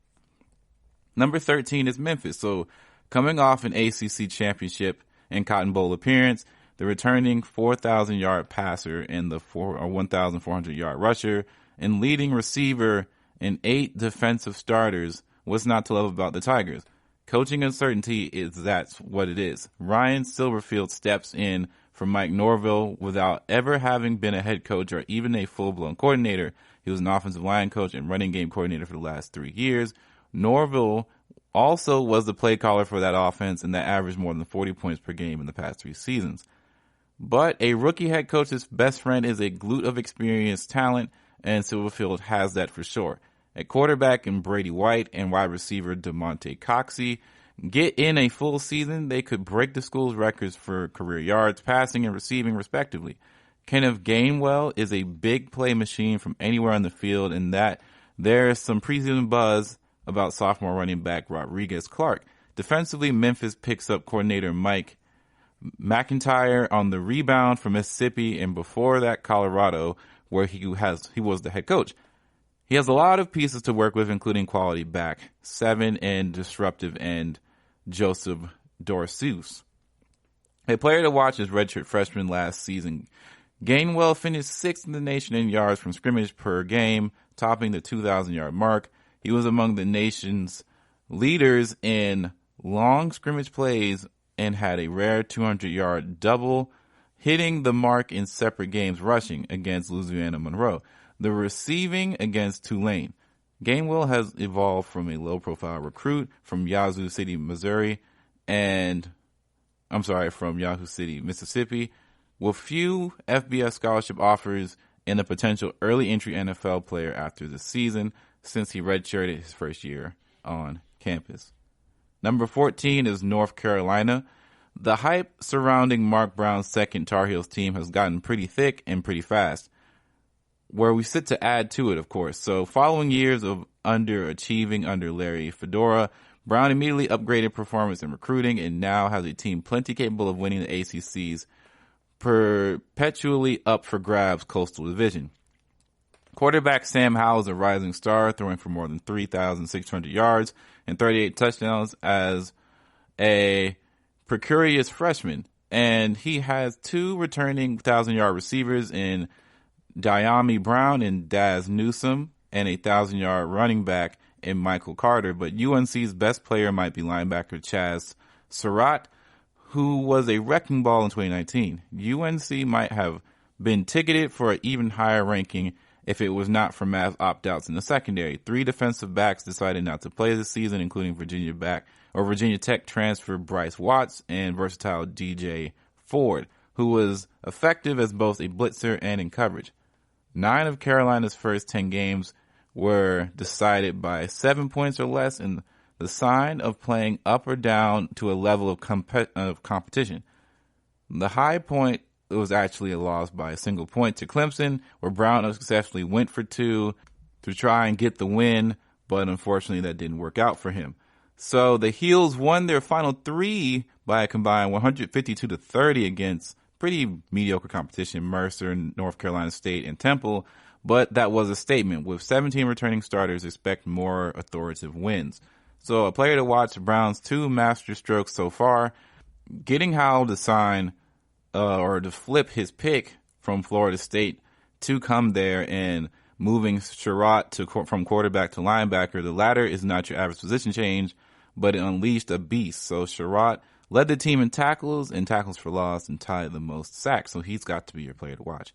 Number 13 is Memphis. So coming off an ACC championship and Cotton Bowl appearance, the returning 4,000-yard passer and the 1,400-yard rusher and leading receiver in 8 defensive starters, what's not to love about the Tigers? Coaching uncertainty that's what it is. Ryan Silverfield steps in for Mike Norvell without ever having been a head coach or even a full-blown coordinator. He was an offensive line coach and running game coordinator for the last 3 years. Norvell also was the play caller for that offense, and that averaged more than 40 points per game in the past 3 seasons. But a rookie head coach's best friend is a glute of experienced talent, and Silverfield has that for sure. At quarterback in Brady White and wide receiver DeMonte Coxey get in a full season, they could break the school's records for career yards, passing, and receiving, respectively. Kenneth Gainwell is a big play machine from anywhere on the field, and that there is some preseason buzz about sophomore running back Rodriguez Clark. Defensively, Memphis picks up coordinator Mike McIntyre on the rebound from Mississippi, and before that, Colorado, where he was the head coach. He has a lot of pieces to work with, including quality back 7 and disruptive end Joseph Dorsus. A player to watch is redshirt freshman last season. Gainwell finished 6th in the nation in yards from scrimmage per game, topping the 2,000-yard mark. He was among the nation's leaders in long scrimmage plays and had a rare 200-yard double, hitting the mark in separate games rushing against Louisiana Monroe. The receiving against Tulane. Gainwell has evolved from a low-profile recruit from Yazoo City, Mississippi, with few FBS scholarship offers and a potential early entry NFL player after the season since he redshirted his first year on campus. Number 14 is North Carolina. The hype surrounding Mark Brown's second Tar Heels team has gotten pretty thick and pretty fast, where we sit to add to it, of course. So following years of underachieving under Larry Fedora, Brown immediately upgraded performance and recruiting and now has a team plenty capable of winning the ACC's perpetually up for grabs Coastal Division. Quarterback Sam Howell is a rising star, throwing for more than 3,600 yards and 38 touchdowns as a precarious freshman. And he has two returning 1,000-yard receivers in Diami Brown and Daz Newsome, and a 1,000-yard running back in Michael Carter. But UNC's best player might be linebacker Chaz Surratt, who was a wrecking ball in 2019. UNC might have been ticketed for an even higher ranking if it was not for mass opt-outs in the secondary. 3 defensive backs decided not to play this season, including Virginia Tech transfer Bryce Watts and versatile DJ Ford, who was effective as both a blitzer and in coverage. 9 of Carolina's first 10 games were decided by 7 points or less, in the sign of playing up or down to a level of competition. The high point was actually a loss by a single point to Clemson, where Brown unsuccessfully went for 2 to try and get the win, but unfortunately that didn't work out for him. So the Heels won their final 3 by a combined 152-30 against pretty mediocre competition, Mercer, North Carolina State, and Temple, but that was a statement. With 17 returning starters, expect more authoritative wins. So a player to watch, Brown's 2 master strokes so far, getting Howell to sign or to flip his pick from Florida State to come there and moving Surratt from quarterback to linebacker. The latter is not your average position change, but it unleashed a beast. So Surratt led the team in tackles for loss, and tied the most sacks. So he's got to be your player to watch.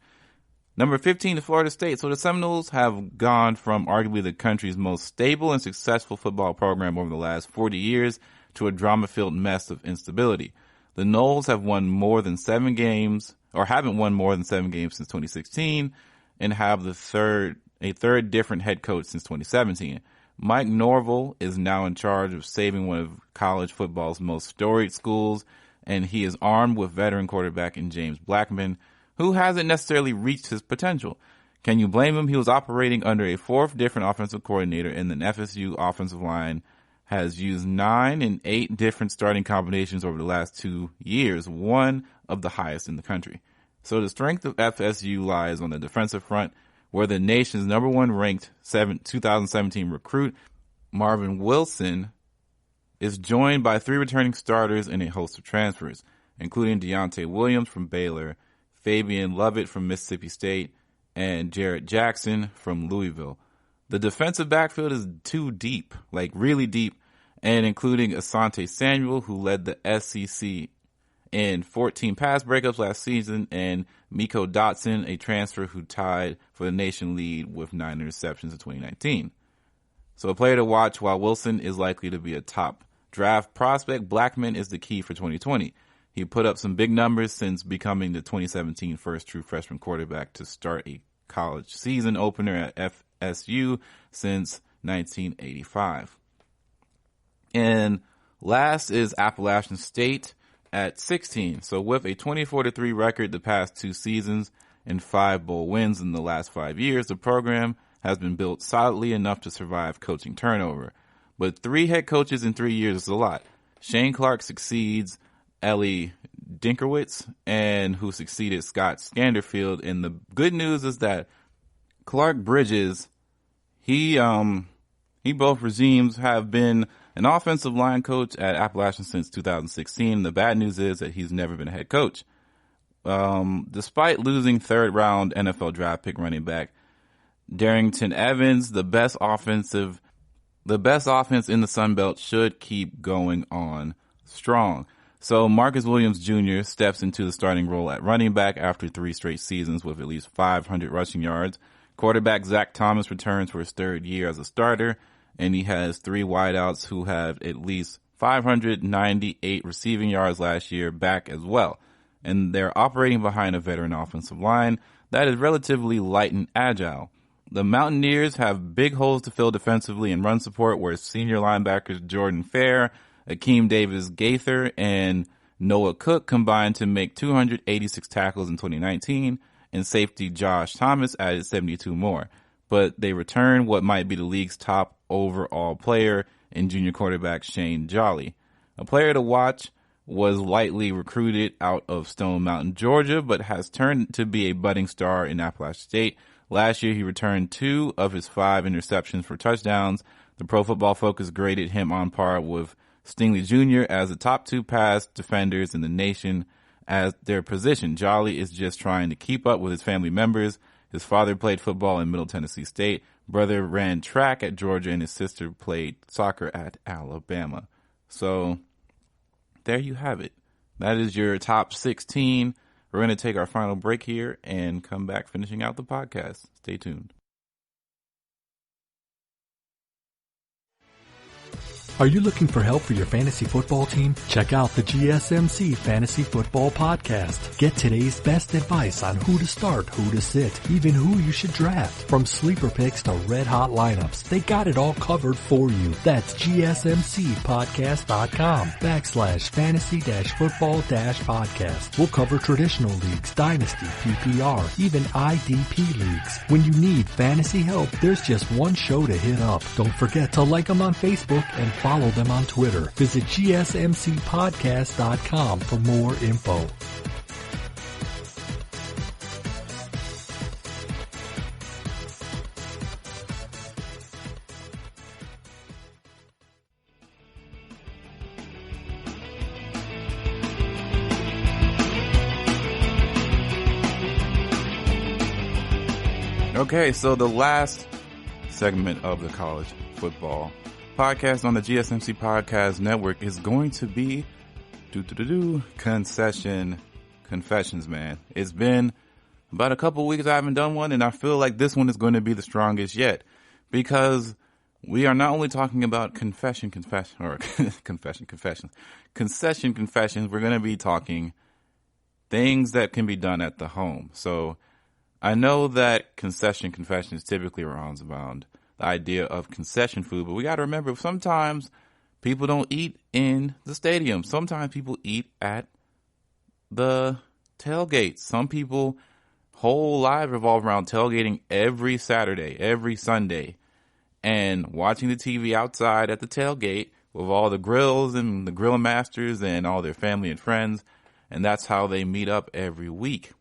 Number 15 is Florida State. So the Seminoles have gone from arguably the country's most stable and successful football program over the last 40 years to a drama-filled mess of instability. The Noles have won more than 7 games, or haven't won more than 7 games since 2016, and have a third different head coach since 2017. Mike Norvell is now in charge of saving one of college football's most storied schools, and he is armed with veteran quarterback in James Blackman, who hasn't necessarily reached his potential. Can you blame him? He was operating under a 4th different offensive coordinator, and the FSU offensive line has used 9 and 8 different starting combinations over the last 2 years, one of the highest in the country. So the strength of FSU lies on the defensive front, where the nation's number 1 ranked 2017 recruit, Marvin Wilson, is joined by 3 returning starters and a host of transfers, including Deontay Williams from Baylor, Fabian Lovett from Mississippi State, and Jarrett Jackson from Louisville. The defensive backfield is too deep, like really deep, and including Asante Samuel, who led the SEC in 14 pass breakups last season, and Miko Dotson, a transfer who tied for the nation lead with 9 interceptions in 2019. So a player to watch. While Wilson is likely to be a top draft prospect, Blackman is the key for 2020. He put up some big numbers since becoming the 2017 first true freshman quarterback to start a college season opener at FSU since 1985. And last is Appalachian State at 16. So with a 24-3 record the past 2 seasons and 5 bowl wins in the last 5 years, the program has been built solidly enough to survive coaching turnover. But 3 head coaches in 3 years is a lot. Shane Clark succeeds Ellie Dinkerwitz, and who succeeded Scott Scanderfield. And the good news is that Clark Bridges, he both regimes have been an offensive line coach at Appalachian since 2016. The bad news is that he's never been a head coach. Despite losing 3rd round NFL draft pick running back Darrington Evans, the best offense in the Sun Belt should keep going on strong. So Marcus Williams Jr. steps into the starting role at running back after 3 straight seasons with at least 500 rushing yards. Quarterback Zach Thomas returns for his 3rd year as a starter, and he has 3 wideouts who have at least 598 receiving yards last year back as well. and they're operating behind a veteran offensive line that is relatively light and agile. The Mountaineers have big holes to fill defensively and run support, where senior linebackers Jordan Fair, Akeem Davis-Gaither, and Noah Cook combined to make 286 tackles in 2019, and safety Josh Thomas added 72 more. But they return what might be the league's top overall player in junior quarterback Shane Jolly. A player to watch, was lightly recruited out of Stone Mountain, Georgia, but has turned to be a budding star in Appalachian State. Last year, he returned 2 of his 5 interceptions for touchdowns. The Pro Football Focus graded him on par with Stingley Jr. as the top 2 pass defenders in the nation at their position. Jolly is just trying to keep up with his family members. His father played football in Middle Tennessee State, brother ran track at Georgia, and his sister played soccer at Alabama. So there you have it. That is your top 16. We're going to take our final break here and come back finishing out the podcast. Stay tuned. Are you looking for help for your fantasy football team? Check out the GSMC Fantasy Football Podcast. Get today's best advice on who to start, who to sit, even who you should draft. From sleeper picks to red hot lineups, they got it all covered for you. That's gsmcpodcast.com/fantasy-football-podcast. We'll cover traditional leagues, dynasty, PPR, even IDP leagues. When you need fantasy help, there's just one show to hit up. Don't forget to like them on Facebook and follow them on Twitter. Visit gsmcpodcast.com for more info. Okay, so the last segment of the college football podcast on the GSMC Podcast Network is going to be concession confessions, man. It's been about a couple weeks I haven't done one, and I feel like this one is going to be the strongest yet, because we are not only talking about concession confessions. We're going to be talking things that can be done at the home. So I know that concession confessions typically revolves around the idea of concession food, but we got to remember sometimes people don't eat in the stadium. Sometimes people eat at the tailgates. Some people whole lives revolve around tailgating every Saturday, every Sunday, and watching the TV outside at the tailgate with all the grills and the grill masters and all their family and friends, and that's how they meet up every week.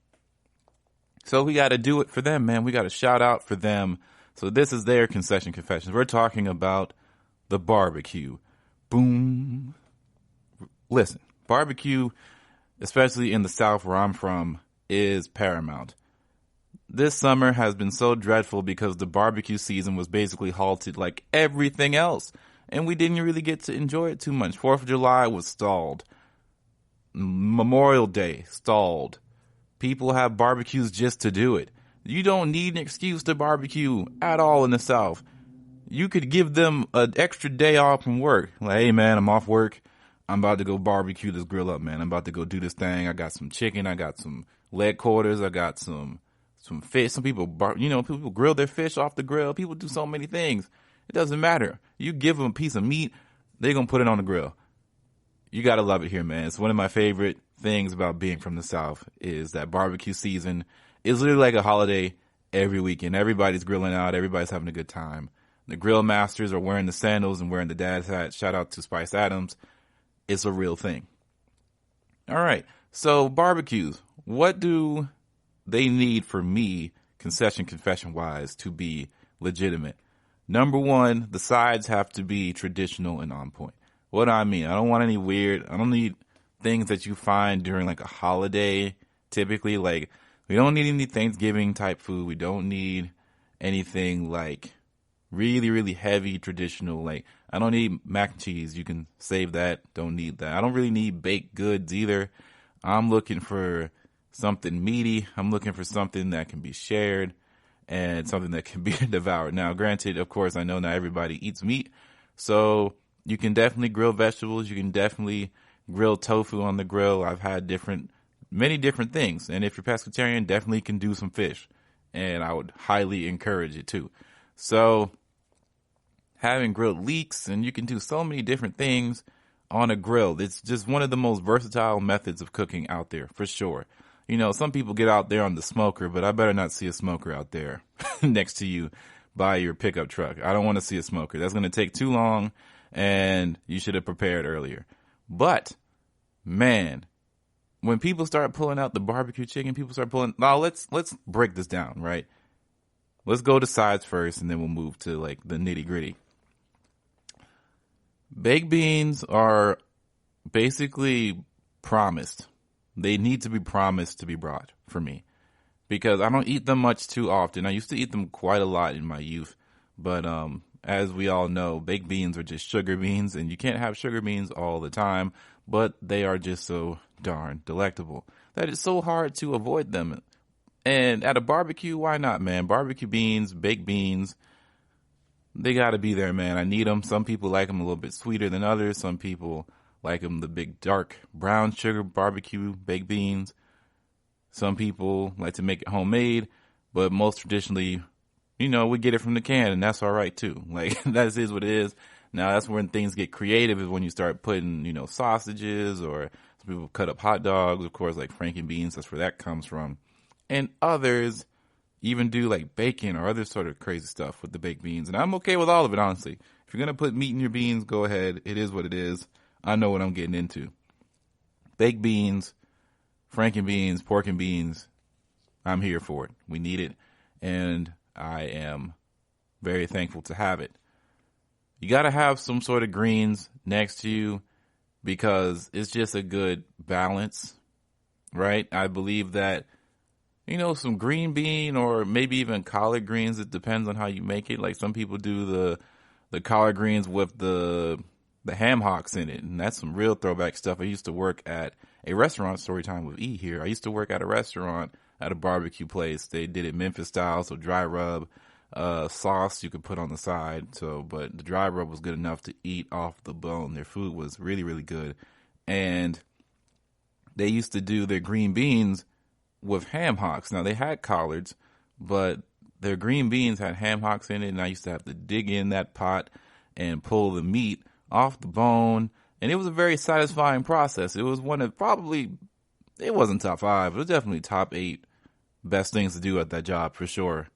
So we got to do it for them, man. We got to shout out for them. So this is their concession confessions. We're talking about the barbecue. Boom. Listen, barbecue, especially in the South where I'm from, is paramount. This summer has been so dreadful because the barbecue season was basically halted like everything else, and we didn't really get to enjoy it too much. 4th of July was stalled. Memorial Day, stalled. People have barbecues just to do it. You don't need an excuse to barbecue at all in the South. You could give them an extra day off from work. Like, hey, man, I'm off work. I'm about to go barbecue this grill up, man. I'm about to go do this thing. I got some chicken. I got some leg quarters. I got some fish. Some people, people grill their fish off the grill. People do so many things. It doesn't matter. You give them a piece of meat, they're going to put it on the grill. You got to love it here, man. It's one of my favorite things about being from the South is that barbecue season is literally like a holiday every weekend. Everybody's grilling out. Everybody's having a good time. The grill masters are wearing the sandals and wearing the dad's hat. Shout out to Spice Adams. It's a real thing. All right. So barbecues, what do they need for me, concession confession wise, to be legitimate? Number one, the sides have to be traditional and on point. What do I mean? I don't want any weird, I don't need things that you find during like a holiday. Typically, like, we don't need any Thanksgiving type food. We don't need anything like really, really heavy traditional. Like, I don't need mac and cheese. You can save that. Don't need that. I don't really need baked goods either. I'm looking for something meaty. I'm looking for something that can be shared and something that can be devoured. Now, granted, of course, I know not everybody eats meat. So you can definitely grill vegetables. You can definitely grill tofu on the grill. I've had different many different things. And if you're pescatarian, definitely can do some fish. And I would highly encourage it too. So having grilled leeks, and you can do so many different things on a grill. It's just one of the most versatile methods of cooking out there, for sure. You know, some people get out there on the smoker, but I better not see a smoker out there next to you by your pickup truck. I don't want to see a smoker. That's going to take too long, and you should have prepared earlier. But, man, when people start pulling out the barbecue chicken, now let's break this down, right? Let's go to sides first, and then we'll move to like the nitty gritty. Baked beans are basically promised. They need to be promised to be brought for me, because I don't eat them much too often. I used to eat them quite a lot in my youth, but as we all know, baked beans are just sugar beans, and you can't have sugar beans all the time, but they are just so darn delectable that it's so hard to avoid them. And at a barbecue, why not, man? Barbecue beans, baked beans, they got to be there, man. I need them. Some people like them a little bit sweeter than others. Some people like them the big dark brown sugar barbecue baked beans. Some people like to make it homemade, but most traditionally, you know, we get it from the can, and that's all right too. Like, that is what it is. Now, that's when things get creative, is when you start putting, you know, sausages, or some people cut up hot dogs, of course, like Franken beans. That's where that comes from. And others even do like bacon or other sort of crazy stuff with the baked beans. And I'm okay with all of it, honestly. If you're going to put meat in your beans, go ahead. It is what it is. I know what I'm getting into. Baked beans, Franken beans, pork and beans, I'm here for it. We need it, and I am very thankful to have it. You got to have some sort of greens next to you, because it's just a good balance, right? I believe that, you know, some green bean or maybe even collard greens, it depends on how you make it. Like, some people do the collard greens with the ham hocks in it, and that's some real throwback stuff. I used to work at a restaurant, story time with E here. I used to work at a restaurant at a barbecue place. They did it Memphis style, so dry rub, sauce you could put on the side. But the dry rub was good enough to eat off the bone. Their food was really, really good. And they used to do their green beans with ham hocks. Now, they had collards, but their green beans had ham hocks in it, and I used to have to dig in that pot and pull the meat off the bone. And it was a very satisfying process. It was one of it wasn't top 5, but it was definitely top 8 best things to do at that job, for sure.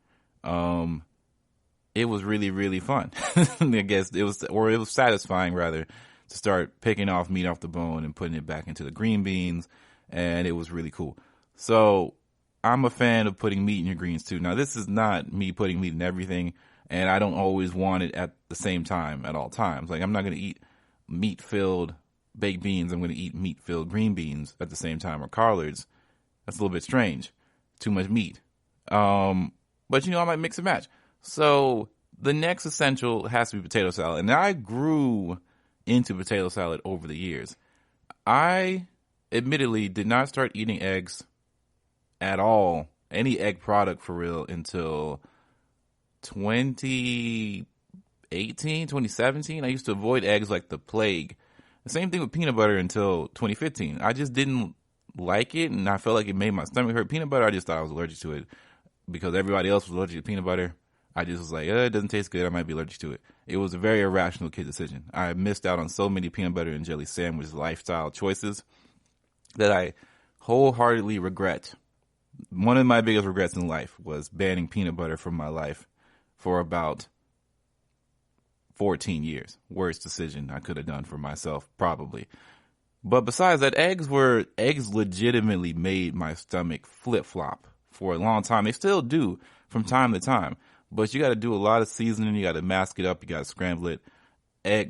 It was really, really fun. I guess it was satisfying, rather, to start picking off meat off the bone and putting it back into the green beans. And it was really cool. So I'm a fan of putting meat in your greens too. Now, this is not me putting meat in everything, and I don't always want it at the same time at all times. Like, I'm not going to eat meat-filled baked beans. I'm going to eat meat-filled green beans at the same time, or collards. That's a little bit strange. Too much meat. But, you know, I might mix and match. So the next essential has to be potato salad. And I grew into potato salad over the years. I admittedly did not start eating eggs at all, any egg product for real, until 2017. I used to avoid eggs like the plague. The same thing with peanut butter until 2015. I just didn't like it, and I felt like it made my stomach hurt. Peanut butter, I just thought I was allergic to it because everybody else was allergic to peanut butter. I just was like, it doesn't taste good. I might be allergic to it. It was a very irrational kid decision. I missed out on so many peanut butter and jelly sandwich lifestyle choices that I wholeheartedly regret. One of my biggest regrets in life was banning peanut butter from my life for about 14 years. Worst decision I could have done for myself, probably. But besides that, eggs legitimately made my stomach flip-flop for a long time. They still do from time to time. But you got to do a lot of seasoning. You got to mask it up. You got to scramble it.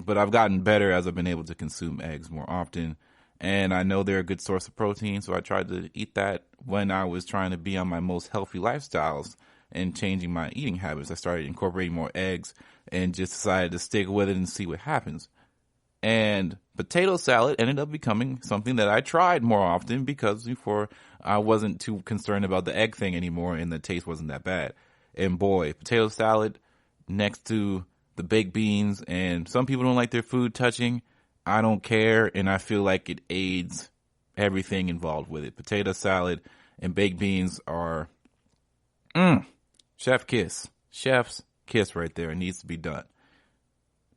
But I've gotten better as I've been able to consume eggs more often. And I know they're a good source of protein, so I tried to eat that when I was trying to be on my most healthy lifestyles and changing my eating habits. I started incorporating more eggs and just decided to stick with it and see what happens. And potato salad ended up becoming something that I tried more often because before I wasn't too concerned about the egg thing anymore and the taste wasn't that bad. And boy, potato salad next to the baked beans, and some people don't like their food touching. I don't care, and I feel like it aids everything involved with it. Potato salad and baked beans are chef kiss. Chef's kiss right there. It needs to be done.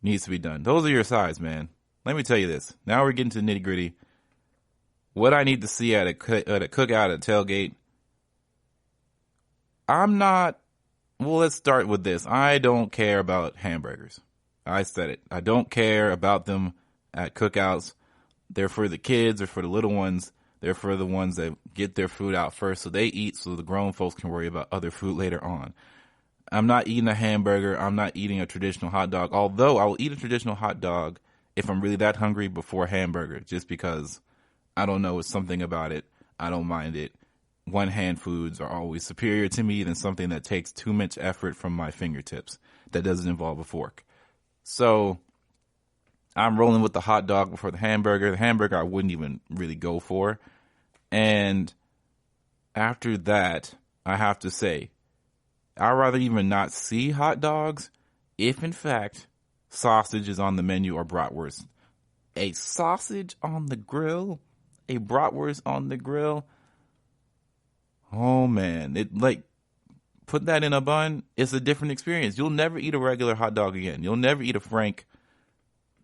Needs to be done. Those are your sides, man. Let me tell you this. Now we're getting to the nitty gritty. What I need to see at a cookout, at a tailgate. Let's start with this. I don't care about hamburgers. I said it. I don't care about them at cookouts. They're for the kids or for the little ones. They're for the ones that get their food out first so they eat so the grown folks can worry about other food later on. I'm not eating a hamburger. I'm not eating a traditional hot dog, although I will eat a traditional hot dog if I'm really that hungry before a hamburger, just because I don't know, it's something about it. I don't mind it. One-hand foods are always superior to me than something that takes too much effort from my fingertips that doesn't involve a fork. So I'm rolling with the hot dog before the hamburger. The hamburger I wouldn't even really go for. And after that, I have to say, I'd rather even not see hot dogs if, in fact, sausage is on the menu or bratwurst. A sausage on the grill, a bratwurst on the grill. Oh, man. Put that in a bun. It's a different experience. You'll never eat a regular hot dog again. You'll never eat a Frank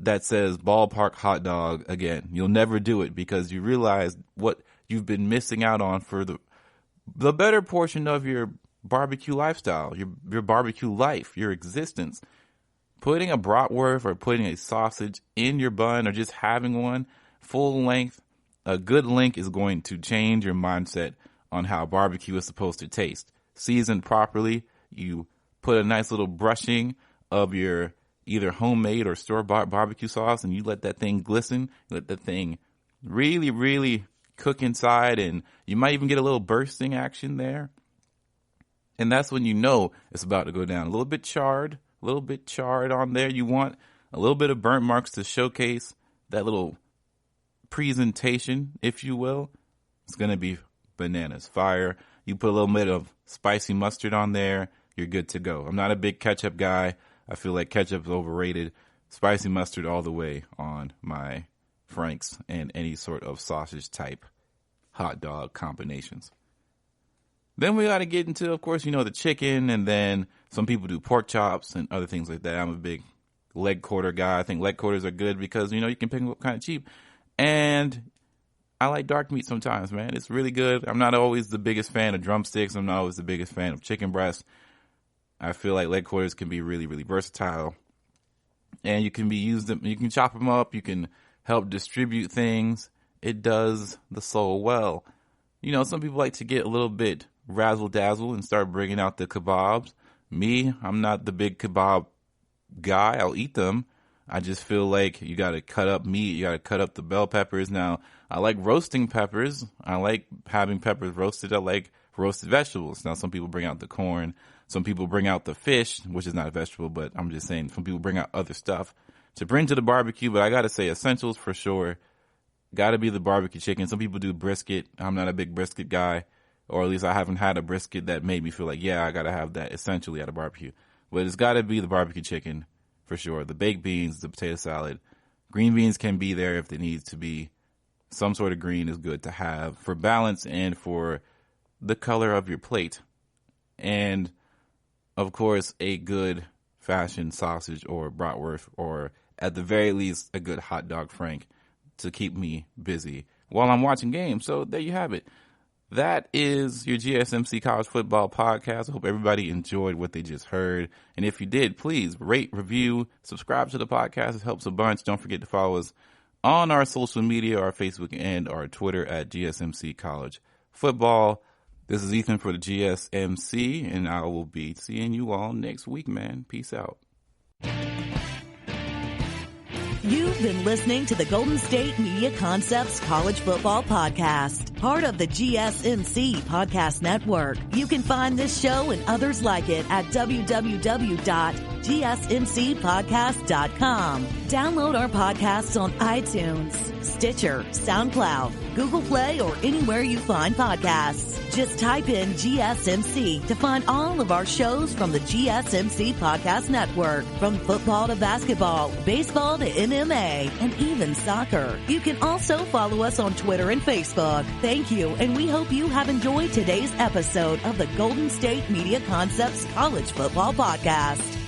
that says ballpark hot dog again. You'll never do it because you realize what you've been missing out on for the better portion of your barbecue lifestyle, your barbecue life, your existence. Putting a bratwurst or putting a sausage in your bun or just having one full length, a good length is going to change your mindset on how barbecue is supposed to taste. Seasoned properly, you put a nice little brushing of your either homemade or store-bought barbecue sauce and you let that thing glisten, you let that thing really, really cook inside, and you might even get a little bursting action there. And that's when you know it's about to go down. A little bit charred on there. You want a little bit of burnt marks to showcase that little presentation, if you will. It's going to be bananas. Fire. You put a little bit of spicy mustard on there, you're good to go. I'm not a big ketchup guy. I feel like ketchup is overrated. Spicy mustard all the way on my Franks and any sort of sausage type hot dog combinations. Then we got to get into, of course, the chicken, and then some people do pork chops and other things like that. I'm a big leg quarter guy. I think leg quarters are good because, you can pick them up kind of cheap. And I like dark meat sometimes, man. It's really good. I'm not always the biggest fan of drumsticks. I'm not always the biggest fan of chicken breast. I feel like leg quarters can be really, really versatile. And you can you can chop them up. You can help distribute things. It does the soul well. Some people like to get a little bit razzle-dazzle and start bringing out the kebabs. Me, I'm not the big kebab guy. I'll eat them. I just feel like you got to cut up meat. You got to cut up the bell peppers. Now, I like roasting peppers. I like having peppers roasted. I like roasted vegetables. Now, some people bring out the corn. Some people bring out the fish, which is not a vegetable, but I'm just saying some people bring out other stuff to bring to the barbecue. But I got to say essentials for sure. Got to be the barbecue chicken. Some people do brisket. I'm not a big brisket guy. Or at least I haven't had a brisket that made me feel like, yeah, I got to have that essentially at a barbecue. But it's got to be the barbecue chicken for sure. The baked beans, the potato salad. Green beans can be there if they need to be. Some sort of green is good to have for balance and for the color of your plate. And, of course, a good fashion sausage or bratwurst, or at the very least, a good hot dog Frank to keep me busy while I'm watching games. So there you have it. That is your GSMC College Football Podcast. I hope everybody enjoyed what they just heard. And if you did, please rate, review, subscribe to the podcast. It helps a bunch. Don't forget to follow us on our social media, our Facebook and our Twitter at GSMC College Football. This is Ethan for the GSMC, and I will be seeing you all next week, man. Peace out. You've been listening to the Golden State Media Concepts College Football Podcast, part of the GSMC Podcast Network. You can find this show and others like it at www.gsmcpodcast.com. Download our podcasts on iTunes, Stitcher, SoundCloud, Google Play, or anywhere you find podcasts. Just type in GSMC to find all of our shows from the GSMC Podcast Network. From football to basketball, baseball to MMA, and even soccer. You can also follow us on Twitter and Facebook. Thank you, and we hope you have enjoyed today's episode of the Golden State Media Concepts College Football Podcast.